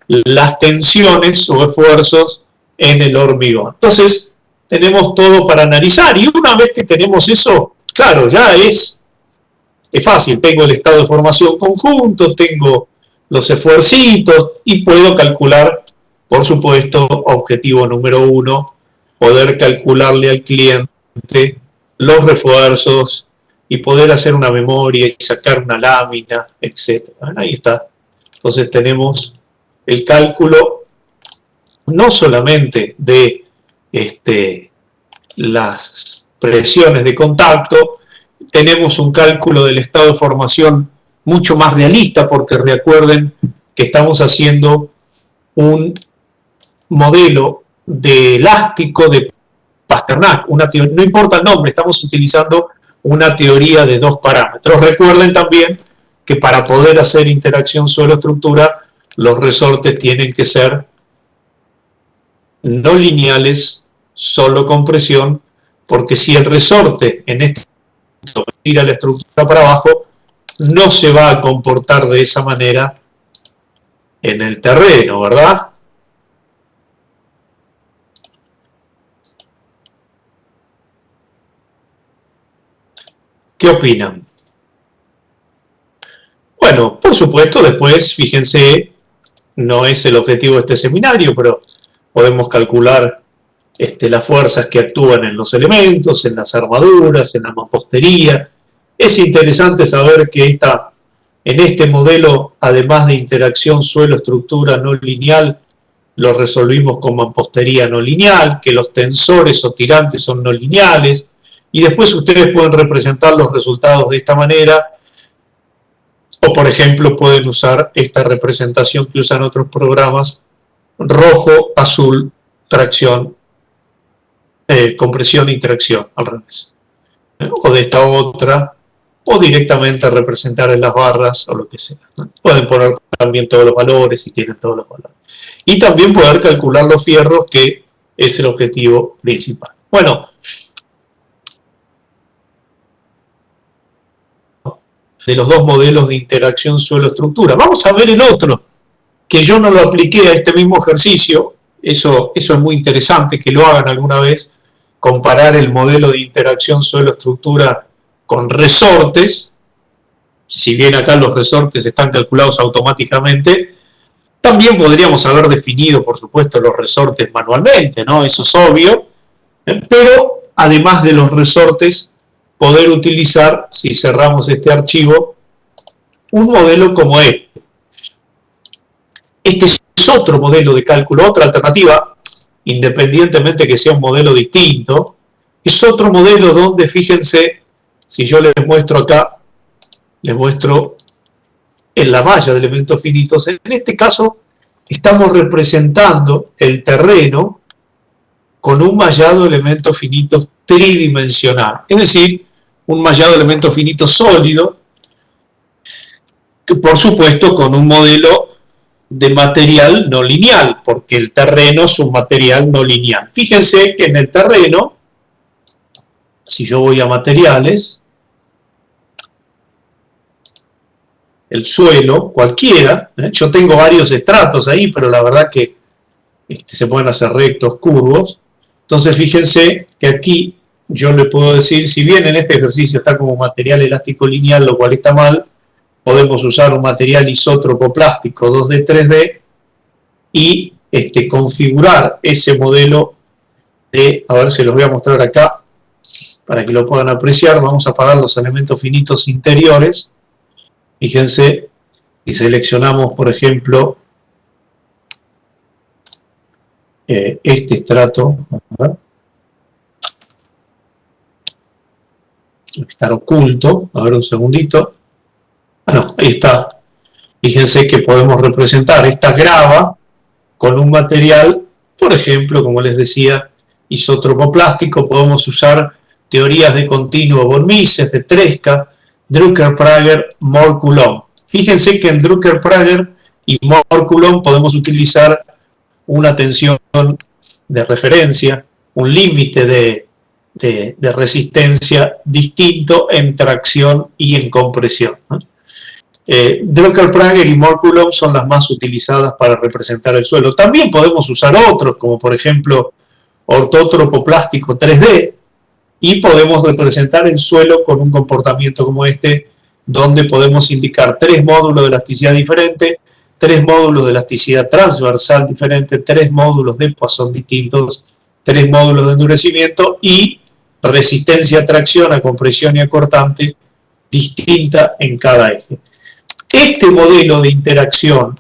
las tensiones o esfuerzos en el hormigón. Entonces, tenemos todo para analizar, y una vez que tenemos eso, claro, ya es fácil. Tengo el estado de formación conjunto, tengo los esfuercitos y puedo calcular, por supuesto, objetivo número 1, poder calcularle al cliente los refuerzos y poder hacer una memoria y sacar una lámina, etc. Ahí está. Entonces tenemos el cálculo no solamente de las presiones de contacto, tenemos un cálculo del estado de formación mucho más realista, porque recuerden que estamos haciendo un modelo de elástico de Pasternak, no importa el nombre, estamos utilizando una teoría de 2 parámetros. Recuerden también que para poder hacer interacción suelo-estructura, los resortes tienen que ser no lineales, solo con presión, porque si el resorte en este momento tira la estructura para abajo, no se va a comportar de esa manera en el terreno, ¿verdad? ¿Qué opinan? Bueno, por supuesto, después, fíjense, no es el objetivo de este seminario, pero podemos calcular las fuerzas que actúan en los elementos, en las armaduras, en la mampostería. Es interesante saber que en este modelo, además de interacción suelo-estructura no lineal, lo resolvimos con mampostería no lineal, que los tensores o tirantes son no lineales, y después ustedes pueden representar los resultados de esta manera, o por ejemplo pueden usar esta representación que usan otros programas, rojo, azul, tracción, compresión e interacción, al revés. O de esta otra, o directamente representar en las barras o lo que sea. Pueden poner también todos los valores si tienen todos los valores. Y también poder calcular los fierros, que es el objetivo principal. Bueno, de los dos modelos de interacción suelo-estructura. Vamos a ver el otro, que yo no lo apliqué a este mismo ejercicio. Eso es muy interesante, que lo hagan alguna vez, comparar el modelo de interacción suelo-estructura con resortes. Si bien acá los resortes están calculados automáticamente, también podríamos haber definido, por supuesto, los resortes manualmente, ¿no? Eso es obvio, pero además de los resortes, poder utilizar, si cerramos este archivo, un modelo como este. Este es otro modelo de cálculo, otra alternativa, independientemente que sea un modelo distinto. Es otro modelo donde, fíjense, si yo les muestro acá, les muestro en la malla de elementos finitos. En este caso, estamos representando el terreno con un mallado de elementos finitos tridimensional. Es decir, un mallado de elementos finitos sólido, que por supuesto con un modelo de material no lineal, porque el terreno es un material no lineal. Fíjense que en el terreno, si yo voy a materiales, el suelo, cualquiera, yo tengo varios estratos ahí, pero la verdad que se pueden hacer rectos, curvos. Entonces fíjense que aquí yo le puedo decir, si bien en este ejercicio está como material elástico lineal, lo cual está mal, podemos usar un material isótropo plástico 2D, 3D y configurar ese modelo de, a ver si los voy a mostrar acá para que lo puedan apreciar. Vamos a apagar los elementos finitos interiores. Fíjense, y seleccionamos, por ejemplo, este estrato. Estar oculto, a ver un segundito. Ah, no, ahí está. Fíjense que podemos representar esta grava con un material, por ejemplo, como les decía, isótropo plástico. Podemos usar teorías de continuo von Mises, de Tresca, Drucker-Prager, Mohr-Coulomb. Fíjense que en Drucker-Prager y Mohr-Coulomb podemos utilizar una tensión de referencia, un límite de resistencia distinto en tracción y en compresión, ¿no? Drucker-Prager y Mohr-Coulomb son las más utilizadas para representar el suelo. También podemos usar otros, como por ejemplo ortótropo plástico 3D, y podemos representar el suelo con un comportamiento como este, donde podemos indicar 3 módulos de elasticidad diferente, 3 módulos de elasticidad transversal diferente, 3 módulos de Poisson distintos, 3 módulos de endurecimiento y resistencia a tracción, a compresión y a cortante distinta en cada eje. Este modelo de interacción,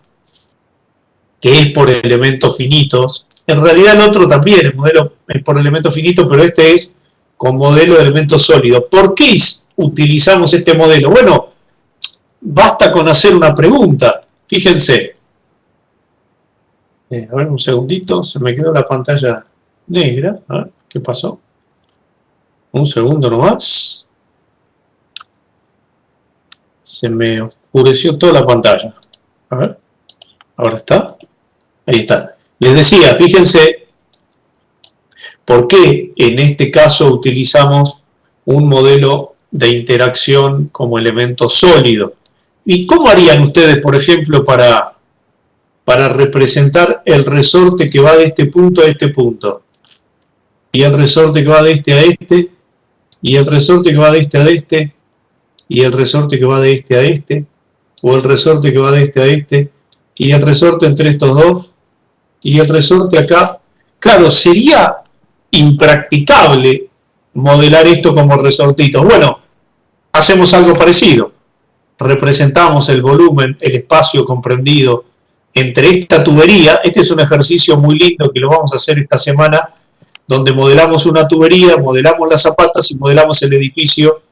que es por elementos finitos, en realidad el otro también, el modelo es por elementos finitos, pero este es con modelo de elementos sólidos. ¿Por qué utilizamos este modelo? Bueno, basta con hacer una pregunta. Fíjense. A ver, un segundito, se me quedó la pantalla negra. A ver, ¿qué pasó? Un segundo nomás. Se me oscureció toda la pantalla. A ver, ahora está. Ahí está. Les decía, fíjense, ¿por qué en este caso utilizamos un modelo de interacción como elemento sólido? ¿Y cómo harían ustedes, por ejemplo, para representar el resorte que va de este punto a este punto? Y el resorte que va de este a este, y el resorte que va de este a este, y el resorte que va de este a este, o el resorte que va de este a este, y el resorte entre estos dos, y el resorte acá. Claro, sería impracticable modelar esto como resortitos. Bueno, hacemos algo parecido. Representamos el volumen, el espacio comprendido entre esta tubería. Este es un ejercicio muy lindo que lo vamos a hacer esta semana, donde modelamos una tubería, modelamos las zapatas y modelamos el edificio.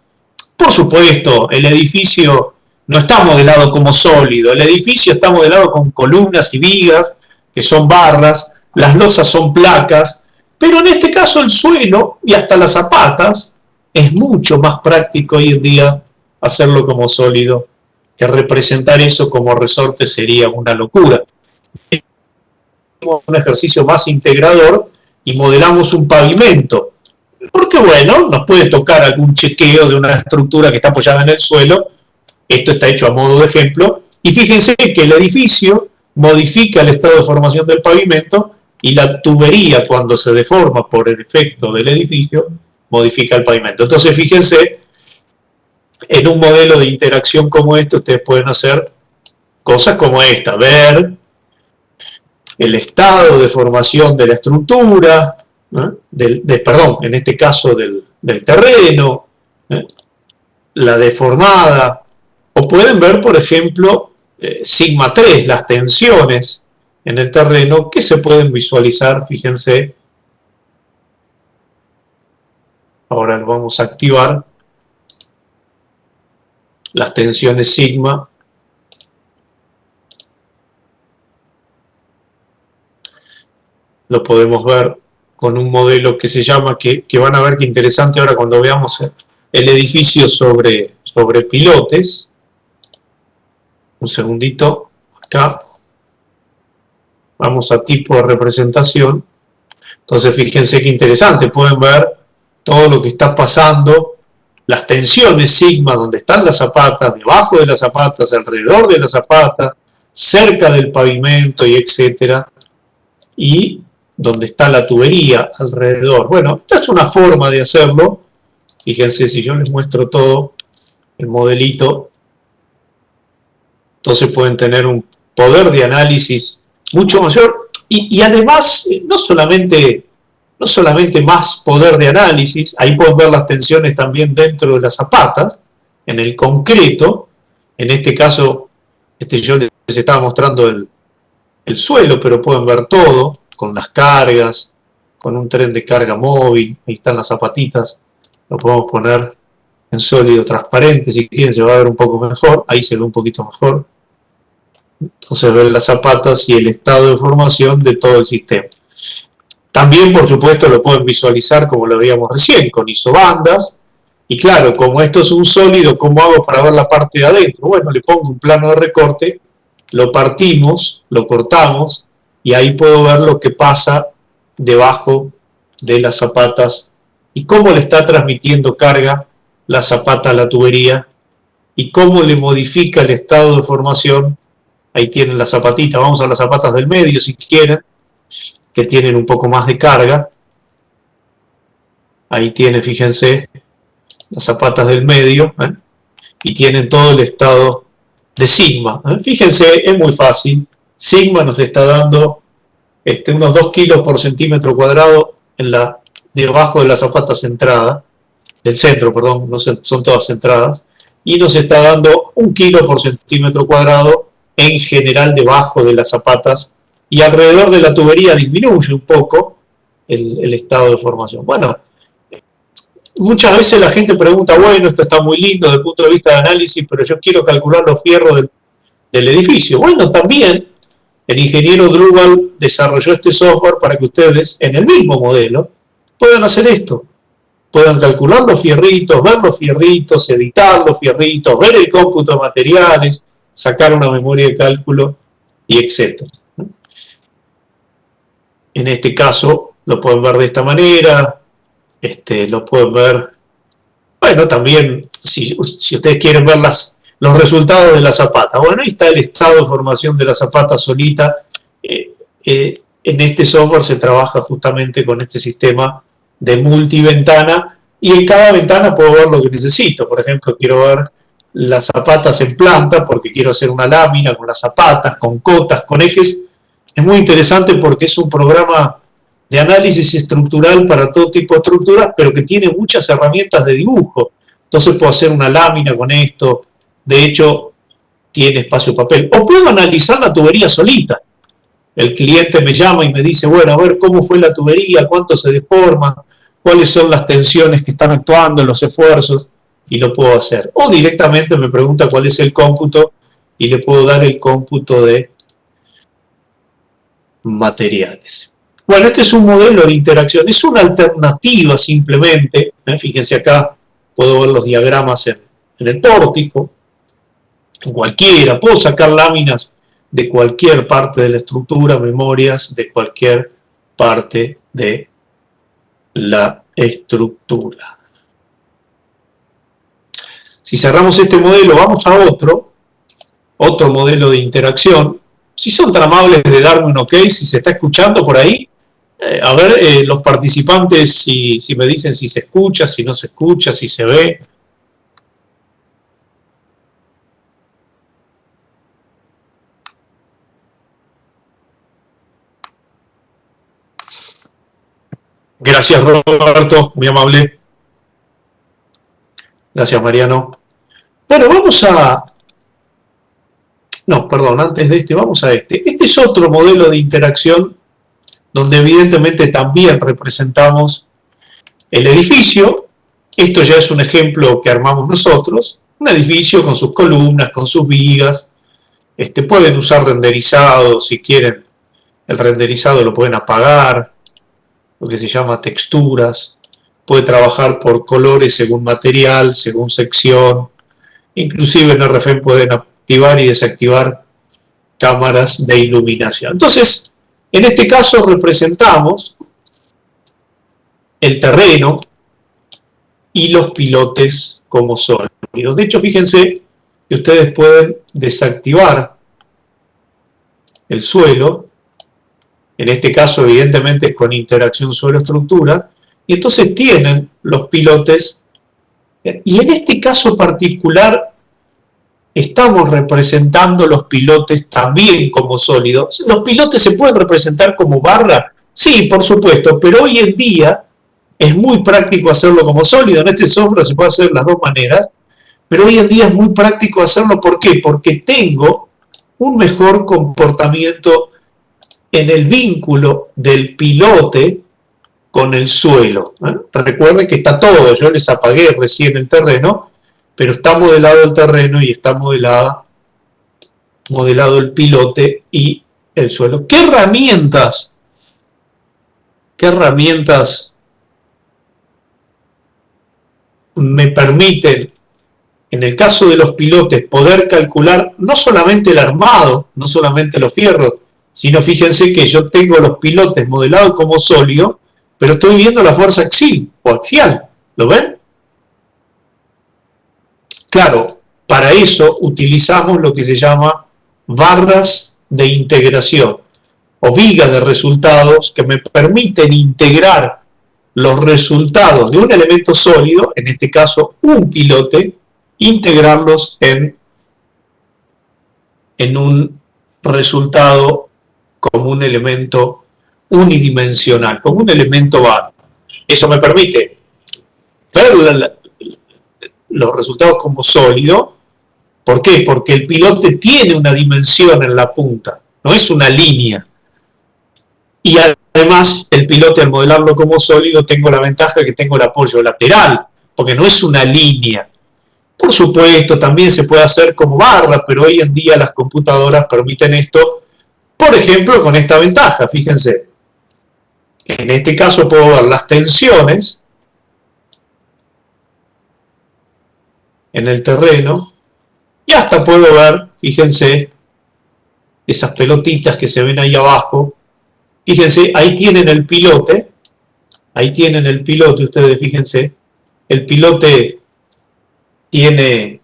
Por supuesto, el edificio no está modelado como sólido, el edificio está modelado con columnas y vigas, que son barras, las losas son placas, pero en este caso el suelo y hasta las zapatas es mucho más práctico hoy en día hacerlo como sólido, que representar eso como resorte sería una locura. Un ejercicio más integrador y modelamos un pavimento, porque bueno, nos puede tocar algún chequeo de una estructura que está apoyada en el suelo. Esto está hecho a modo de ejemplo, y fíjense que el edificio modifica el estado de formación del pavimento y la tubería, cuando se deforma por el efecto del edificio, modifica el pavimento. Entonces fíjense, en un modelo de interacción como este ustedes pueden hacer cosas como esta, ver el estado de formación de la estructura, ¿no? Perdón, en este caso del terreno, la deformada, o pueden ver, por ejemplo, sigma 3, las tensiones en el terreno que se pueden visualizar, fíjense. Ahora lo vamos a activar. Las tensiones sigma. Lo podemos ver con un modelo que se llama, que van a ver qué interesante ahora cuando veamos el edificio sobre pilotes. Un segundito, acá. Vamos a tipo de representación. Entonces fíjense qué interesante, pueden ver todo lo que está pasando, las tensiones sigma, donde están las zapatas, debajo de las zapatas, alrededor de las zapatas, cerca del pavimento y etcétera, y donde está la tubería alrededor. Bueno, esta es una forma de hacerlo. Fíjense, si yo les muestro todo el modelito, entonces pueden tener un poder de análisis mucho mayor y además no solamente más poder de análisis, ahí pueden ver las tensiones también dentro de las zapatas, en el concreto. En este caso, yo les estaba mostrando el suelo, pero pueden ver todo, con las cargas, con un tren de carga móvil. Ahí están las zapatitas, lo podemos poner en sólido transparente, si quieren se va a ver un poco mejor, ahí se ve un poquito mejor. Entonces ver las zapatas y el estado de formación de todo el sistema. También, por supuesto, lo pueden visualizar como lo veíamos recién, con isobandas. Y claro, como esto es un sólido, ¿cómo hago para ver la parte de adentro? Bueno, le pongo un plano de recorte, lo partimos, lo cortamos, y ahí puedo ver lo que pasa debajo de las zapatas y cómo le está transmitiendo carga la zapata a la tubería y cómo le modifica el estado de formación. Ahí tienen la zapatita, vamos a las zapatas del medio si quieren, que tienen un poco más de carga. Ahí tienen, fíjense, las zapatas del medio, y tienen todo el estado de sigma. Fíjense, es muy fácil. Sigma nos está dando unos 2 kilos por centímetro cuadrado debajo de la zapata centrada, del centro, perdón, no son todas centradas, y nos está dando 1 kilo por centímetro cuadrado en general debajo de las zapatas, y alrededor de la tubería disminuye un poco el estado de formación. Bueno, muchas veces la gente pregunta, bueno, esto está muy lindo desde el punto de vista de análisis, pero yo quiero calcular los fierros del edificio. Bueno, también el ingeniero Drupal desarrolló este software para que ustedes, en el mismo modelo, puedan hacer esto. Puedan calcular los fierritos, ver los fierritos, editar los fierritos, ver el cómputo de materiales, sacar una memoria de cálculo, y etc. En este caso, lo pueden ver de esta manera, lo pueden ver, bueno, también, si ustedes quieren ver los resultados de la zapata. Bueno, ahí está el estado de formación de la zapata solita. En este software se trabaja justamente con este sistema de multiventana, y en cada ventana puedo ver lo que necesito. Por ejemplo, quiero ver las zapatas en planta porque quiero hacer una lámina con las zapatas, con cotas, con ejes. Es muy interesante porque es un programa de análisis estructural para todo tipo de estructuras, pero que tiene muchas herramientas de dibujo. Entonces puedo hacer una lámina con esto. De hecho, tiene espacio papel. O puedo analizar la tubería solita. El cliente me llama y me dice, bueno, a ver cómo fue la tubería, cuánto se deforma, cuáles son las tensiones que están actuando, los esfuerzos, y lo puedo hacer. O directamente me pregunta cuál es el cómputo y le puedo dar el cómputo de materiales. Bueno, este es un modelo de interacción, es una alternativa simplemente. Fíjense acá, puedo ver los diagramas en el pórtico, en cualquiera, puedo sacar láminas de cualquier parte de la estructura, memorias de cualquier parte de la estructura. Si cerramos este modelo, vamos a otro modelo de interacción. Si son tan amables de darme un ok, si se está escuchando por ahí, a ver, los participantes, si me dicen si se escucha, si no se escucha, si se ve. Gracias, Roberto, muy amable. Gracias, Mariano. Bueno, vamos a... No, perdón, antes de vamos a este. Este es otro modelo de interacción donde evidentemente también representamos el edificio. Esto ya es un ejemplo que armamos nosotros. Un edificio con sus columnas, con sus vigas. Pueden usar renderizado, si quieren. El renderizado lo pueden apagar, lo que se llama texturas. Puede trabajar por colores según material, según sección. Inclusive en RFM pueden activar y desactivar cámaras de iluminación. Entonces, en este caso representamos el terreno y los pilotes como sólidos. De hecho, fíjense que ustedes pueden desactivar el suelo. En este caso, evidentemente, es con interacción suelo-estructura. Y entonces tienen los pilotes. Y en este caso particular, estamos representando los pilotes también como sólidos. ¿Los pilotes se pueden representar como barra? Sí, por supuesto, pero hoy en día es muy práctico hacerlo como sólido. En este software se puede hacer de las dos maneras, pero hoy en día es muy práctico hacerlo. ¿Por qué? Porque tengo un mejor comportamiento en el vínculo del pilote con el suelo. Recuerden que está todo, yo les apagué recién el terreno, pero está modelado el terreno y está modelada modelado el pilote y el suelo. ¿Qué herramientas me permiten, en el caso de los pilotes, poder calcular no solamente el armado, no solamente los fierros, sino fíjense que yo tengo los pilotes modelados como sólido, pero estoy viendo la fuerza axial o axial, ¿lo ven? Claro, para eso utilizamos lo que se llama barras de integración o vigas de resultados que me permiten integrar los resultados de un elemento sólido, en este caso un pilote, integrarlos en un resultado como un elemento unidimensional, como un elemento vano. Eso me permite ver los resultados como sólido. ¿Por qué? Porque el pilote tiene una dimensión en la punta, no es una línea. Y además, el pilote, al modelarlo como sólido, tengo la ventaja de que tengo el apoyo lateral, porque no es una línea. Por supuesto, también se puede hacer como barra, pero hoy en día las computadoras permiten esto, por ejemplo, con esta ventaja, fíjense. En este caso puedo ver las tensiones en el terreno y hasta puedo ver, fíjense, esas pelotitas que se ven ahí abajo. Fíjense, ahí tienen el pilote, ustedes fíjense, el pilote tiene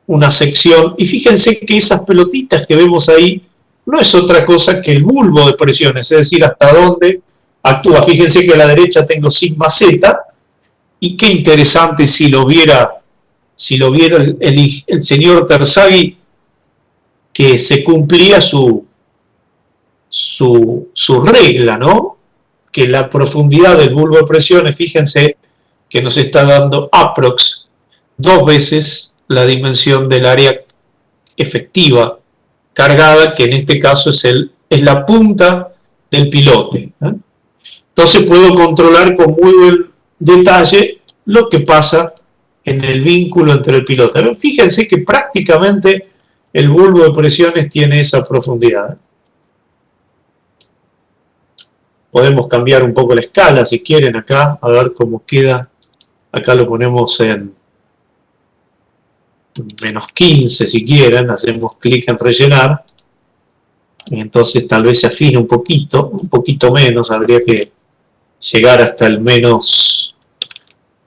una sección y fíjense que esas pelotitas que vemos ahí no es otra cosa que el bulbo de presiones, es decir, hasta dónde actúa. Fíjense que a la derecha tengo sigma z y qué interesante si lo viera el señor Terzaghi, que se cumplía su regla, ¿no? Que la profundidad del bulbo de presiones, fíjense que nos está dando aprox 2 veces la dimensión del área efectiva cargada, que en este caso es la punta del pilote, ¿eh? Entonces puedo controlar con muy buen detalle lo que pasa en el vínculo entre el pilote. Pero fíjense que prácticamente el bulbo de presiones tiene esa profundidad. Podemos cambiar un poco la escala si quieren acá, a ver cómo queda. Acá lo ponemos en -15 si quieren, hacemos clic en rellenar. Y entonces tal vez se afine un poquito menos, habría que llegar hasta el menos,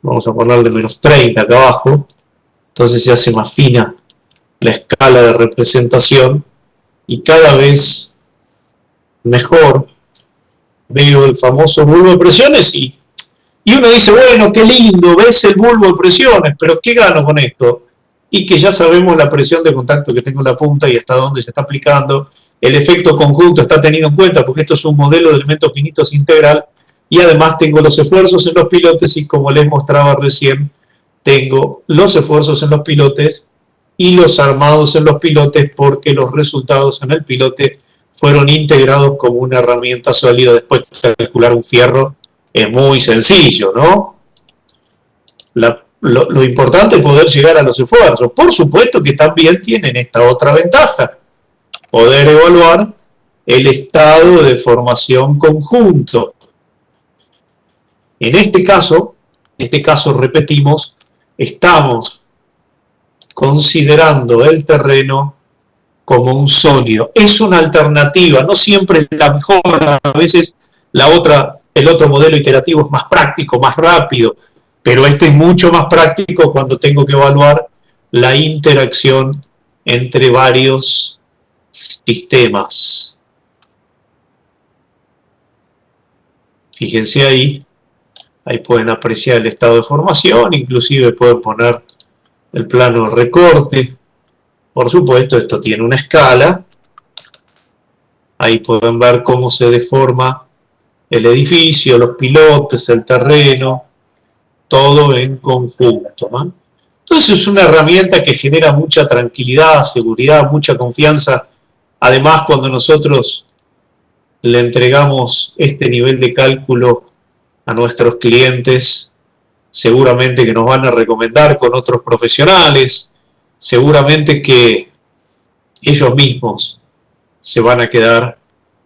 vamos a ponerle -30 acá abajo. Entonces se hace más fina la escala de representación y cada vez mejor veo el famoso bulbo de presiones y uno dice, bueno, qué lindo, ves el bulbo de presiones, pero ¿qué gano con esto? Y que ya sabemos la presión de contacto que tengo en la punta y hasta dónde se está aplicando. El efecto conjunto está tenido en cuenta porque esto es un modelo de elementos finitos integral y además tengo los esfuerzos en los pilotes y como les mostraba recién, tengo los esfuerzos en los pilotes y los armados en los pilotes porque los resultados en el pilote fueron integrados como una herramienta sólida. Después de calcular un fierro es muy sencillo, ¿no? Lo importante es poder llegar a los esfuerzos. Por supuesto que también tienen esta otra ventaja, poder evaluar el estado de formación conjunto. En este caso repetimos, estamos considerando el terreno como un sólido. Es una alternativa, no siempre es la mejor, a veces el otro modelo iterativo es más práctico, más rápido, pero este es mucho más práctico cuando tengo que evaluar la interacción entre varios sistemas. Fíjense ahí pueden apreciar el estado de formación, inclusive pueden poner el plano de recorte. Por supuesto, esto tiene una escala. Ahí pueden ver cómo se deforma el edificio, los pilotes, el terreno, todo en conjunto, ¿no? Entonces es una herramienta que genera mucha tranquilidad, seguridad, mucha confianza. Además, cuando nosotros le entregamos este nivel de cálculo a nuestros clientes, seguramente que nos van a recomendar con otros profesionales, seguramente que ellos mismos se van a quedar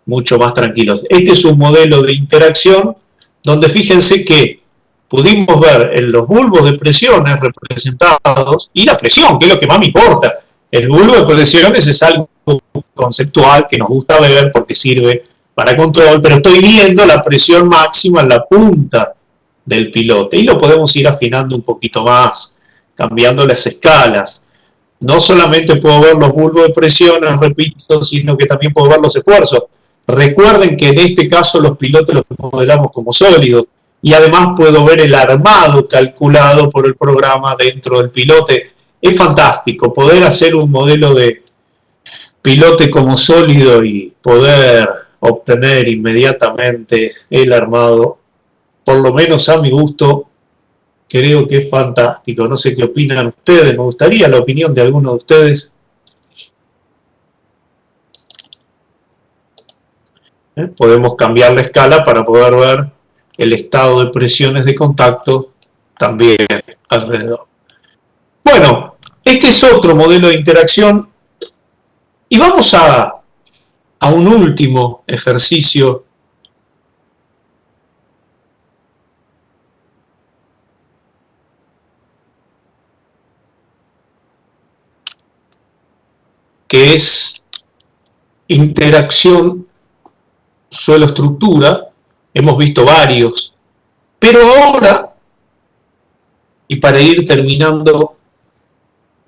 mucho más tranquilos. Este es un modelo de interacción donde fíjense que pudimos ver en los bulbos de presiones representados y la presión, que es lo que más me importa. El bulbo de presiones es algo conceptual que nos gusta ver porque sirve para control, pero estoy viendo la presión máxima en la punta del pilote y lo podemos ir afinando un poquito más, cambiando las escalas. No solamente puedo ver los bulbos de presiones, repito, sino que también puedo ver los esfuerzos. Recuerden que en este caso los pilotes los modelamos como sólidos y además puedo ver el armado calculado por el programa dentro del pilote. Es fantástico poder hacer un modelo de pilote como sólido y poder obtener inmediatamente el armado, por lo menos a mi gusto, creo que es fantástico. No sé qué opinan ustedes, me gustaría la opinión de alguno de ustedes. Podemos cambiar la escala para poder ver el estado de presiones de contacto también alrededor. Bueno, este es otro modelo de interacción y vamos a un último ejercicio que es interacción suelo-estructura. Hemos visto varios, pero ahora, y para ir terminando,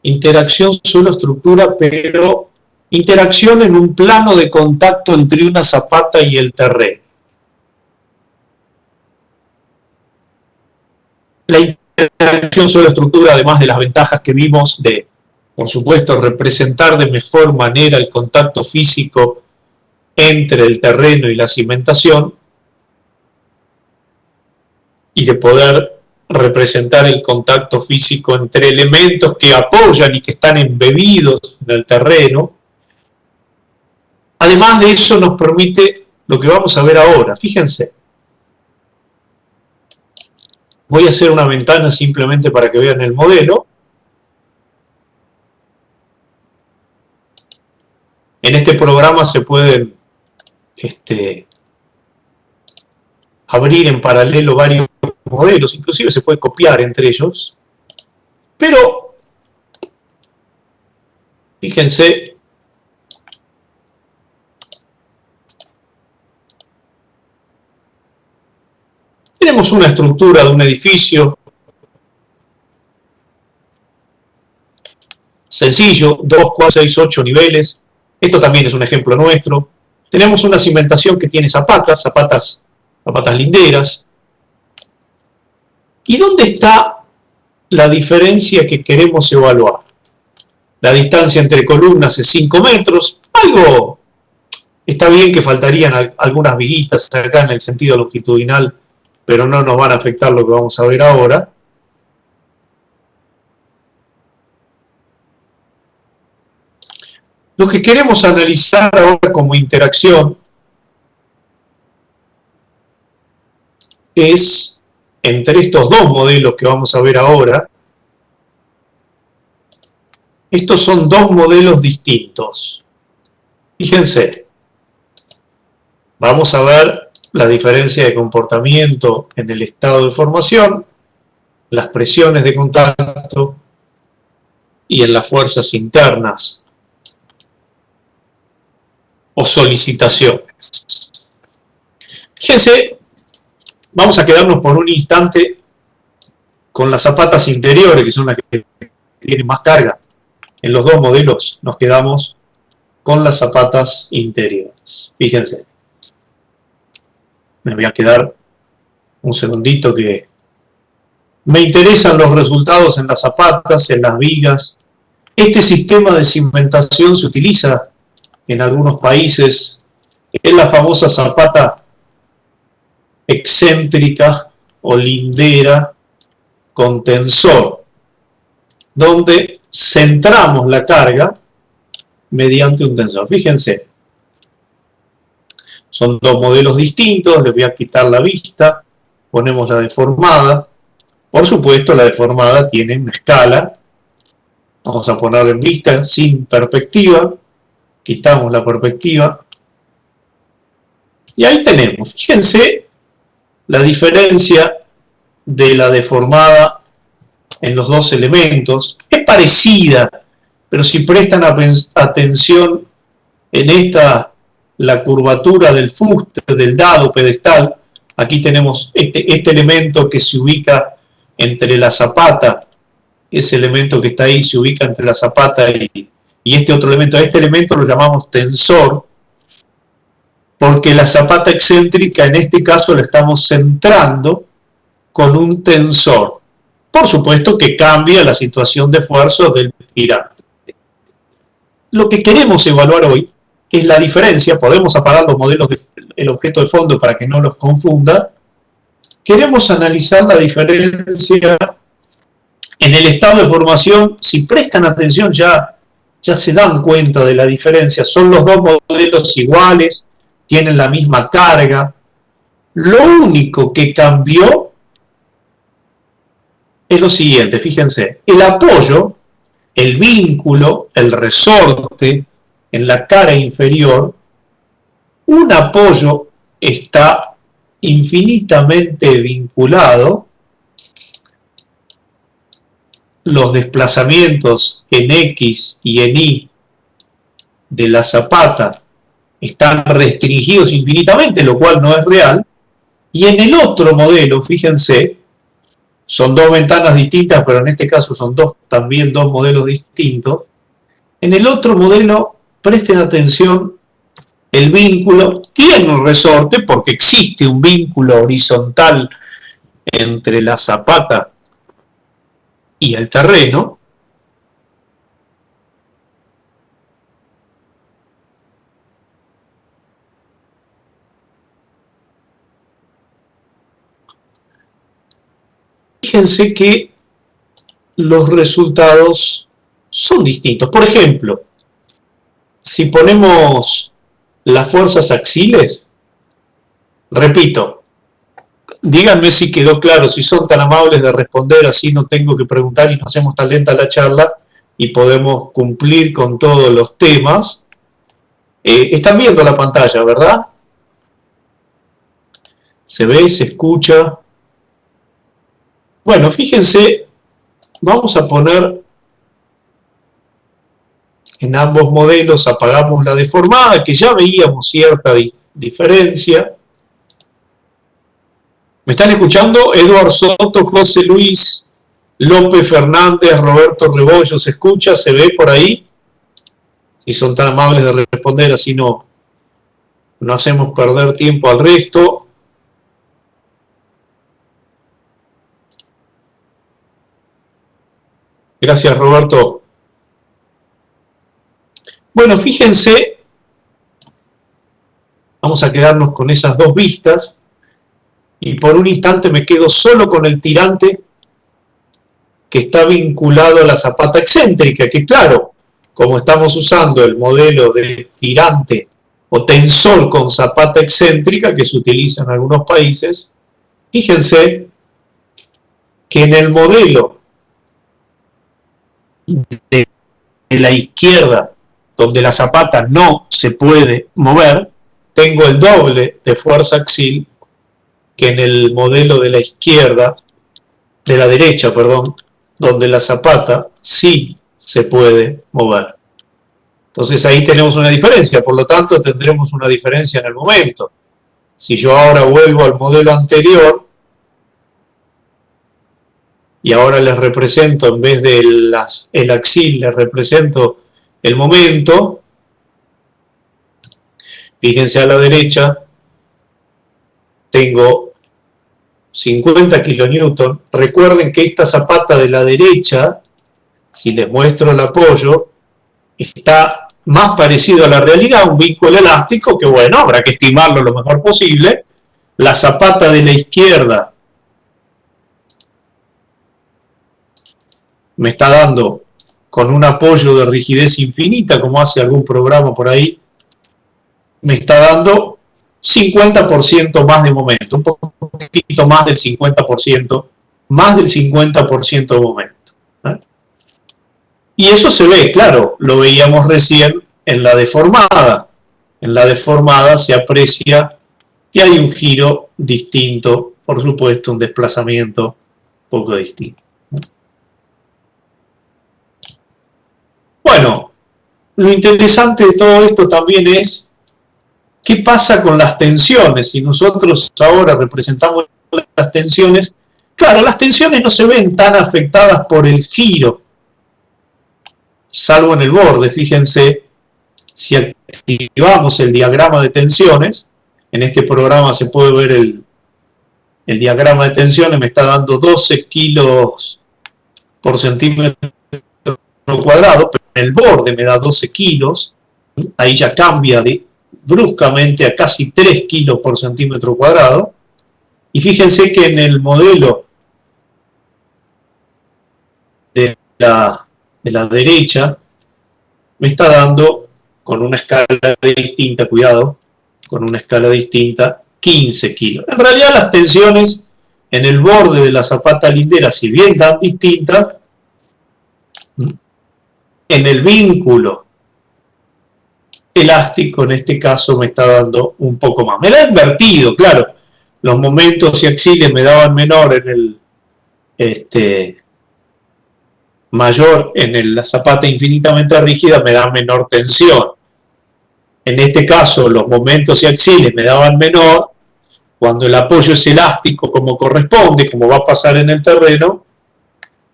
interacción suelo-estructura, pero interacción en un plano de contacto entre una zapata y el terreno. La interacción suelo-estructura, además de las ventajas que vimos de, por supuesto, representar de mejor manera el contacto físico entre el terreno y la cimentación, y de poder representar el contacto físico entre elementos que apoyan y que están embebidos en el terreno. Además de eso nos permite lo que vamos a ver ahora. Fíjense. Voy a hacer una ventana simplemente para que vean el modelo. En este programa se pueden abrir en paralelo varios modelos, inclusive se puede copiar entre ellos. Pero, fíjense, tenemos una estructura de un edificio sencillo, 2, 4, 6, 8 niveles. Esto también es un ejemplo nuestro. Tenemos una cimentación que tiene zapatas linderas. ¿Y dónde está la diferencia que queremos evaluar? La distancia entre columnas es 5 metros. Algo está bien que faltarían algunas viguitas acá en el sentido longitudinal, pero no nos van a afectar lo que vamos a ver ahora. Lo que queremos analizar ahora como interacción es, entre estos dos modelos que vamos a ver ahora, estos son dos modelos distintos. Fíjense, vamos a ver la diferencia de comportamiento en el estado de formación, las presiones de contacto y en las fuerzas internas o solicitaciones. Fíjense, vamos a quedarnos por un instante con las zapatas interiores, que son las que tienen más carga. En los dos modelos nos quedamos con las zapatas interiores. Fíjense. Me voy a quedar un segundito que me interesan los resultados en las zapatas, en las vigas. Este sistema de cimentación se utiliza en algunos países. Es la famosa zapata excéntrica o lindera con tensor, donde centramos la carga mediante un tensor. Fíjense, son dos modelos distintos. Les voy a quitar la vista, ponemos la deformada. Por supuesto, la deformada tiene una escala. Vamos a ponerla en vista sin perspectiva. quitamos la perspectiva. Y ahí tenemos, fíjense la diferencia de la deformada en los dos elementos. Es parecida, pero si prestan atención en esta, la curvatura del fuste, del dado pedestal, aquí tenemos este elemento que se ubica entre la zapata, ese elemento que está ahí se ubica entre la zapata y este otro elemento. A este elemento lo llamamos tensor, porque la zapata excéntrica en este caso la estamos centrando con un tensor. Por supuesto que cambia la situación de esfuerzo del tirante. Lo que queremos evaluar hoy es la diferencia. Podemos apagar los modelos del objeto de fondo para que no los confunda. Queremos analizar la diferencia en el estado de formación. Si prestan atención ya se dan cuenta de la diferencia. Son los dos modelos iguales, tienen la misma carga. Lo único que cambió es lo siguiente, fíjense, el apoyo, el vínculo, el resorte en la cara inferior, un apoyo está infinitamente vinculado, los desplazamientos en X y en Y de la zapata están restringidos infinitamente, lo cual no es real, y en el otro modelo, fíjense, son dos ventanas distintas, pero en este caso son también dos modelos distintos. En el otro modelo, presten atención, el vínculo tiene un resorte, porque existe un vínculo horizontal entre la zapata y el terreno. Fíjense que los resultados son distintos. Por ejemplo, si ponemos las fuerzas axiles, repito, díganme si quedó claro, si son tan amables de responder, así no tengo que preguntar y no hacemos tan lenta la charla y podemos cumplir con todos los temas. Están viendo la pantalla, ¿verdad? ¿Se ve? ¿Se escucha? Bueno, fíjense, vamos a poner en ambos modelos, apagamos la deformada, que ya veíamos cierta diferencia. ¿Me están escuchando? Eduardo Soto, José Luis, López Fernández, Roberto Rebollo, ¿se escucha? ¿Se ve por ahí? Si son tan amables de responder, así no hacemos perder tiempo al resto. Gracias, Roberto. Bueno, fíjense, vamos a quedarnos con esas dos vistas y por un instante me quedo solo con el tirante que está vinculado a la zapata excéntrica, que claro, como estamos usando el modelo de tirante o tensor con zapata excéntrica que se utiliza en algunos países, fíjense que en el modelo de la izquierda, donde la zapata no se puede mover, tengo el doble de fuerza axil que en el modelo de la izquierda, de la derecha, perdón, donde la zapata sí se puede mover. Entonces ahí tenemos una diferencia, por lo tanto tendremos una diferencia en el momento. Si yo ahora vuelvo al modelo anterior, y ahora les represento, en vez de el axil, les represento el momento. Fíjense a la derecha, tengo 50 kilonewton. Recuerden que esta zapata de la derecha, si les muestro el apoyo, está más parecido a la realidad, un vínculo elástico, que bueno, habrá que estimarlo lo mejor posible. La zapata de la izquierda me está dando con un apoyo de rigidez infinita, como hace algún programa por ahí, me está dando 50% más de momento, un poquito más del 50%, más del 50% de momento. Y eso se ve, claro, lo veíamos recién en la deformada. En la deformada se aprecia que hay un giro distinto, por supuesto, un desplazamiento poco distinto. Bueno, lo interesante de todo esto también es qué pasa con las tensiones. Si nosotros ahora representamos las tensiones, claro, las tensiones no se ven tan afectadas por el giro, salvo en el borde. Fíjense, si activamos el diagrama de tensiones, en este programa se puede ver el diagrama de tensiones, me está dando 12 kilos por centímetro cuadrado, pero en el borde me da 12 kilos, ahí ya cambia bruscamente a casi 3 kilos por centímetro cuadrado, y fíjense que en el modelo de la derecha me está dando, con una escala distinta, cuidado, con una escala distinta, 15 kilos. En realidad las tensiones en el borde de la zapata lindera, si bien dan distintas, en el vínculo elástico, en este caso, me está dando un poco más. Me da invertido, claro. Los momentos y axiles me daban menor en el mayor en la zapata infinitamente rígida, me da menor tensión. En este caso, los momentos y axiles me daban menor. Cuando el apoyo es elástico como corresponde, como va a pasar en el terreno,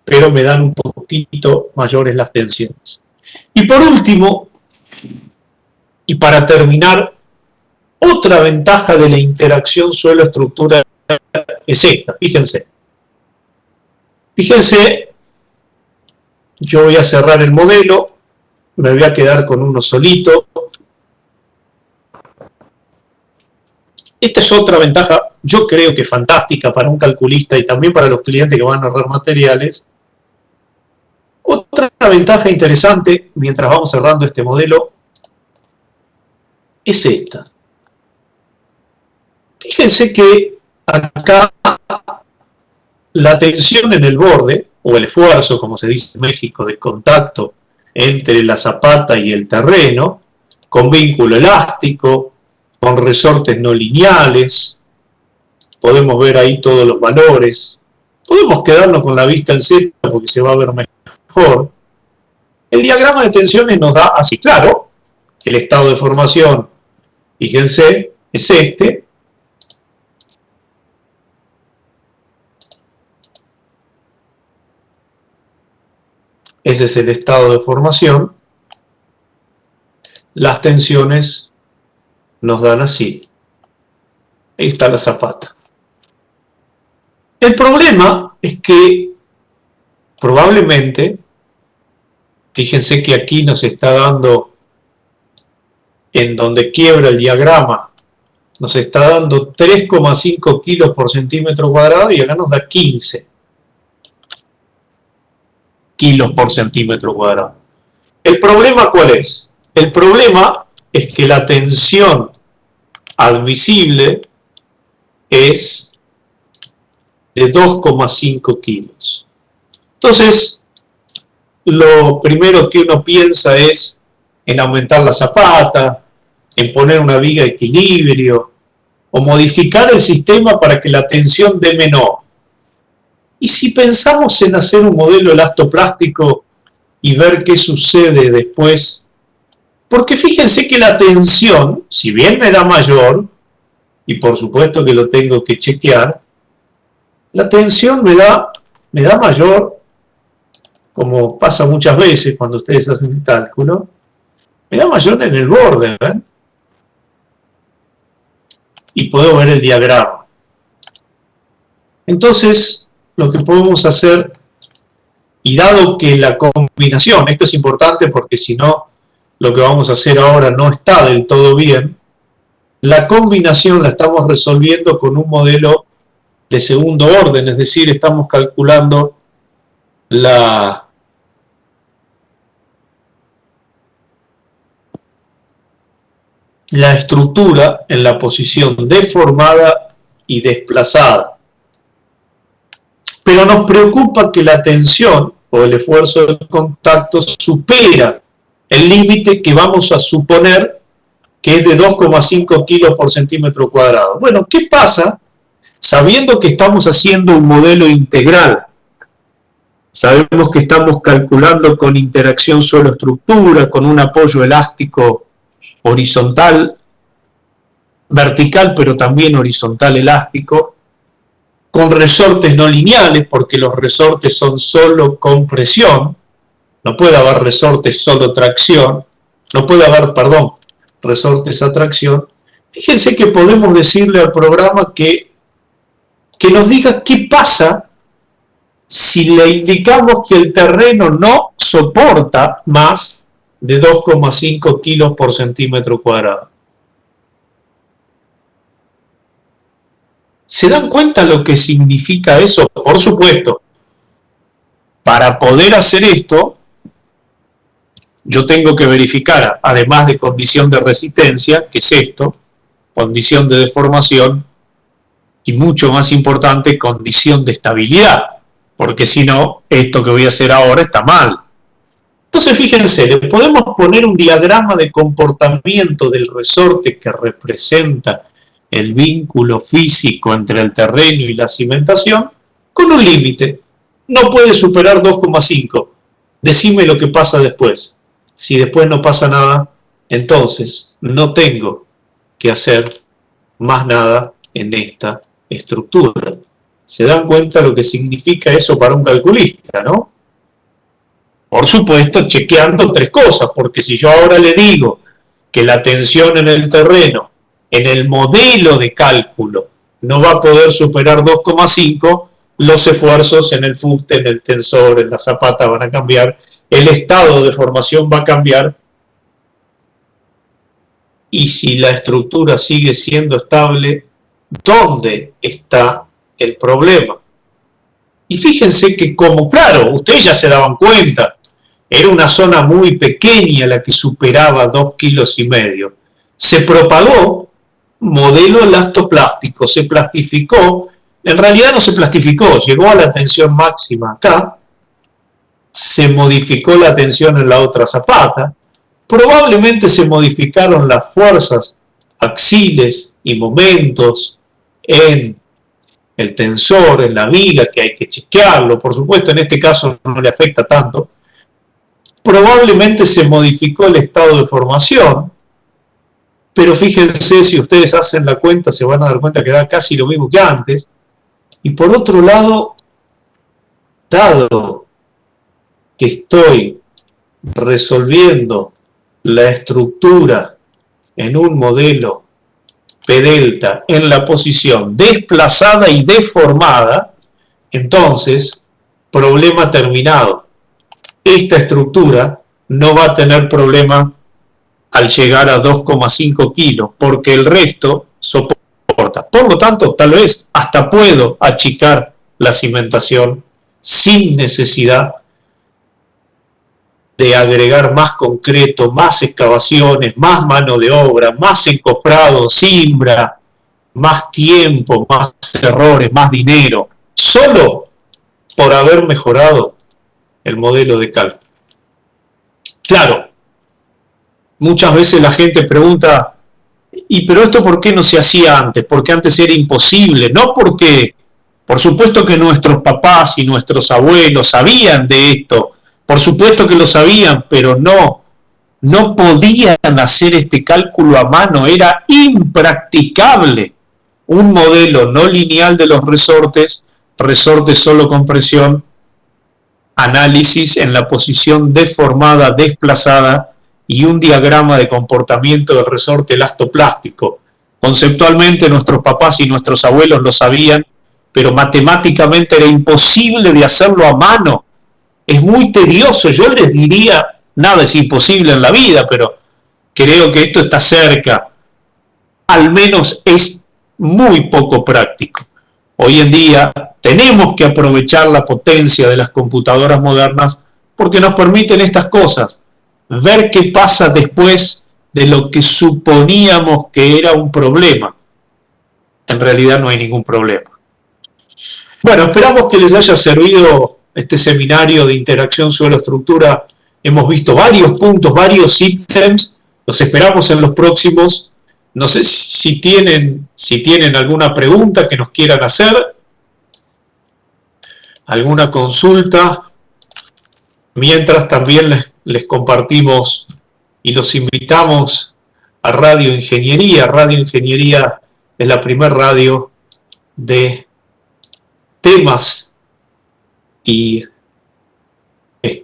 pero me dan un poquito mayores las tensiones. Y por último, y para terminar, otra ventaja de la interacción suelo-estructura es esta. Fíjense. Fíjense, yo voy a cerrar el modelo, me voy a quedar con uno solito. Esta es otra ventaja, yo creo que fantástica para un calculista y también para los clientes que van a ahorrar materiales. Otra ventaja interesante, mientras vamos cerrando este modelo, es esta. Fíjense que acá la tensión en el borde, o el esfuerzo, como se dice en México, de contacto entre la zapata y el terreno, con vínculo elástico, con resortes no lineales, podemos ver ahí todos los valores, podemos quedarnos con la vista en Z porque se va a ver mejor. El diagrama de tensiones nos da así, claro, el estado de formación, fíjense, es este. Ese es el estado de formación. Las tensiones nos dan así. Ahí está la zapata. El problema es que probablemente, fíjense que aquí nos está dando, en donde quiebra el diagrama, nos está dando 3,5 kilos por centímetro cuadrado y acá nos da 15 kilos por centímetro cuadrado. ¿El problema cuál es? El problema es que la tensión admisible es de 2,5 kilos. Entonces, lo primero que uno piensa es en aumentar la zapata, en poner una viga de equilibrio, o modificar el sistema para que la tensión dé menor. Y si pensamos en hacer un modelo elastoplástico y ver qué sucede después, porque fíjense que la tensión, si bien me da mayor, y por supuesto que lo tengo que chequear, la tensión me da mayor, como pasa muchas veces cuando ustedes hacen el cálculo, me da mayor en el borde, ¿ven? Y puedo ver el diagrama. Entonces, lo que podemos hacer, y dado que la combinación, esto es importante porque si no, lo que vamos a hacer ahora no está del todo bien, la combinación la estamos resolviendo con un modelo de segundo orden, es decir, estamos calculando la estructura en la posición deformada y desplazada. Pero nos preocupa que la tensión o el esfuerzo de contacto supera el límite que vamos a suponer que es de 2,5 kilos por centímetro cuadrado. Bueno, ¿qué pasa sabiendo que estamos haciendo un modelo integral? Sabemos que estamos calculando con interacción suelo-estructura, con un apoyo elástico horizontal, vertical, pero también horizontal elástico, con resortes no lineales, porque los resortes son solo compresión, no puede haber resortes solo tracción, no puede haber, perdón, resortes a tracción. Fíjense que podemos decirle al programa que nos diga qué pasa si le indicamos que el terreno no soporta más de 2,5 kilos por centímetro cuadrado. ¿Se dan cuenta lo que significa eso? Por supuesto, para poder hacer esto, yo tengo que verificar, además de condición de resistencia, que es esto, condición de deformación, y mucho más importante, condición de estabilidad, porque si no, esto que voy a hacer ahora está mal. Entonces, fíjense, le podemos poner un diagrama de comportamiento del resorte que representa el vínculo físico entre el terreno y la cimentación, con un límite. No puede superar 2,5. Decime lo que pasa después. Si después no pasa nada, entonces no tengo que hacer más nada en esta estructura. ¿Se dan cuenta lo que significa eso para un calculista, no? Por supuesto, chequeando tres cosas, porque si yo ahora le digo que la tensión en el terreno, en el modelo de cálculo, no va a poder superar 2,5, los esfuerzos en el fuste, en el tensor, en la zapata van a cambiar, el estado de formación va a cambiar, y si la estructura sigue siendo estable, ¿dónde está el problema? Y fíjense que como, claro, ustedes ya se daban cuenta, era una zona muy pequeña la que superaba 2,5 kilos, se propagó modelo elastoplástico, se plastificó, en realidad no se plastificó, llegó a la tensión máxima acá, se modificó la tensión en la otra zapata, probablemente se modificaron las fuerzas axiles y momentos en el tensor, en la viga, que hay que chequearlo, por supuesto en este caso no le afecta tanto, probablemente se modificó el estado de formación, pero fíjense, si ustedes hacen la cuenta, se van a dar cuenta que da casi lo mismo que antes. Y por otro lado, dado que estoy resolviendo la estructura en un modelo P delta en la posición desplazada y deformada, entonces, problema terminado. Esta estructura no va a tener problema al llegar a 2,5 kilos, porque el resto soporta. Por lo tanto, tal vez hasta puedo achicar la cimentación sin necesidad de agregar más concreto, más excavaciones, más mano de obra, más encofrado, cimbra, más tiempo, más errores, más dinero, solo por haber mejorado el modelo de cálculo. Claro, muchas veces la gente pregunta, ¿y pero esto por qué no se hacía antes? Porque antes era imposible, no porque, por supuesto que nuestros papás y nuestros abuelos sabían de esto, por supuesto que lo sabían, pero no podían hacer este cálculo a mano, era impracticable. Un modelo no lineal de los resortes, resortes solo compresión, análisis en la posición deformada, desplazada y un diagrama de comportamiento del resorte elastoplástico. Conceptualmente nuestros papás y nuestros abuelos lo sabían, pero matemáticamente era imposible de hacerlo a mano. Es muy tedioso, yo les diría, nada es imposible en la vida, pero creo que esto está cerca. Al menos es muy poco práctico. Hoy en día tenemos que aprovechar la potencia de las computadoras modernas porque nos permiten estas cosas, ver qué pasa después de lo que suponíamos que era un problema. En realidad no hay ningún problema. Bueno, esperamos que les haya servido este seminario de interacción suelo-estructura hemos visto varios puntos, varios ítems, los esperamos en los próximos. No sé si tienen alguna pregunta que nos quieran hacer, alguna consulta. Mientras también les compartimos y los invitamos a Radio Ingeniería. Radio Ingeniería es la primera radio de temas y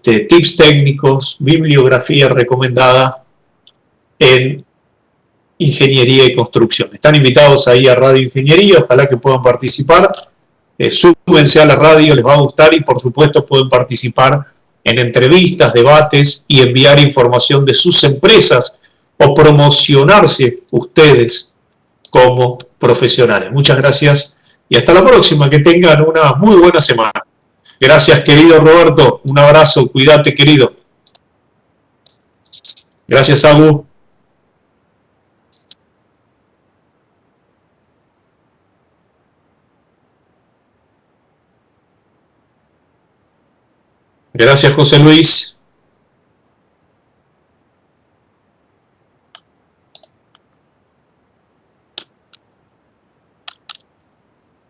tips técnicos, bibliografía recomendada en ingeniería y construcción. Están invitados ahí a Radio Ingeniería, ojalá que puedan participar. Súbense a la radio, les va a gustar y por supuesto pueden participar en entrevistas, debates y enviar información de sus empresas o promocionarse ustedes como profesionales. Muchas gracias y hasta la próxima. Que tengan una muy buena semana. Gracias, querido Roberto. Un abrazo. Cuídate, querido. Gracias, Agu. Gracias, José Luis.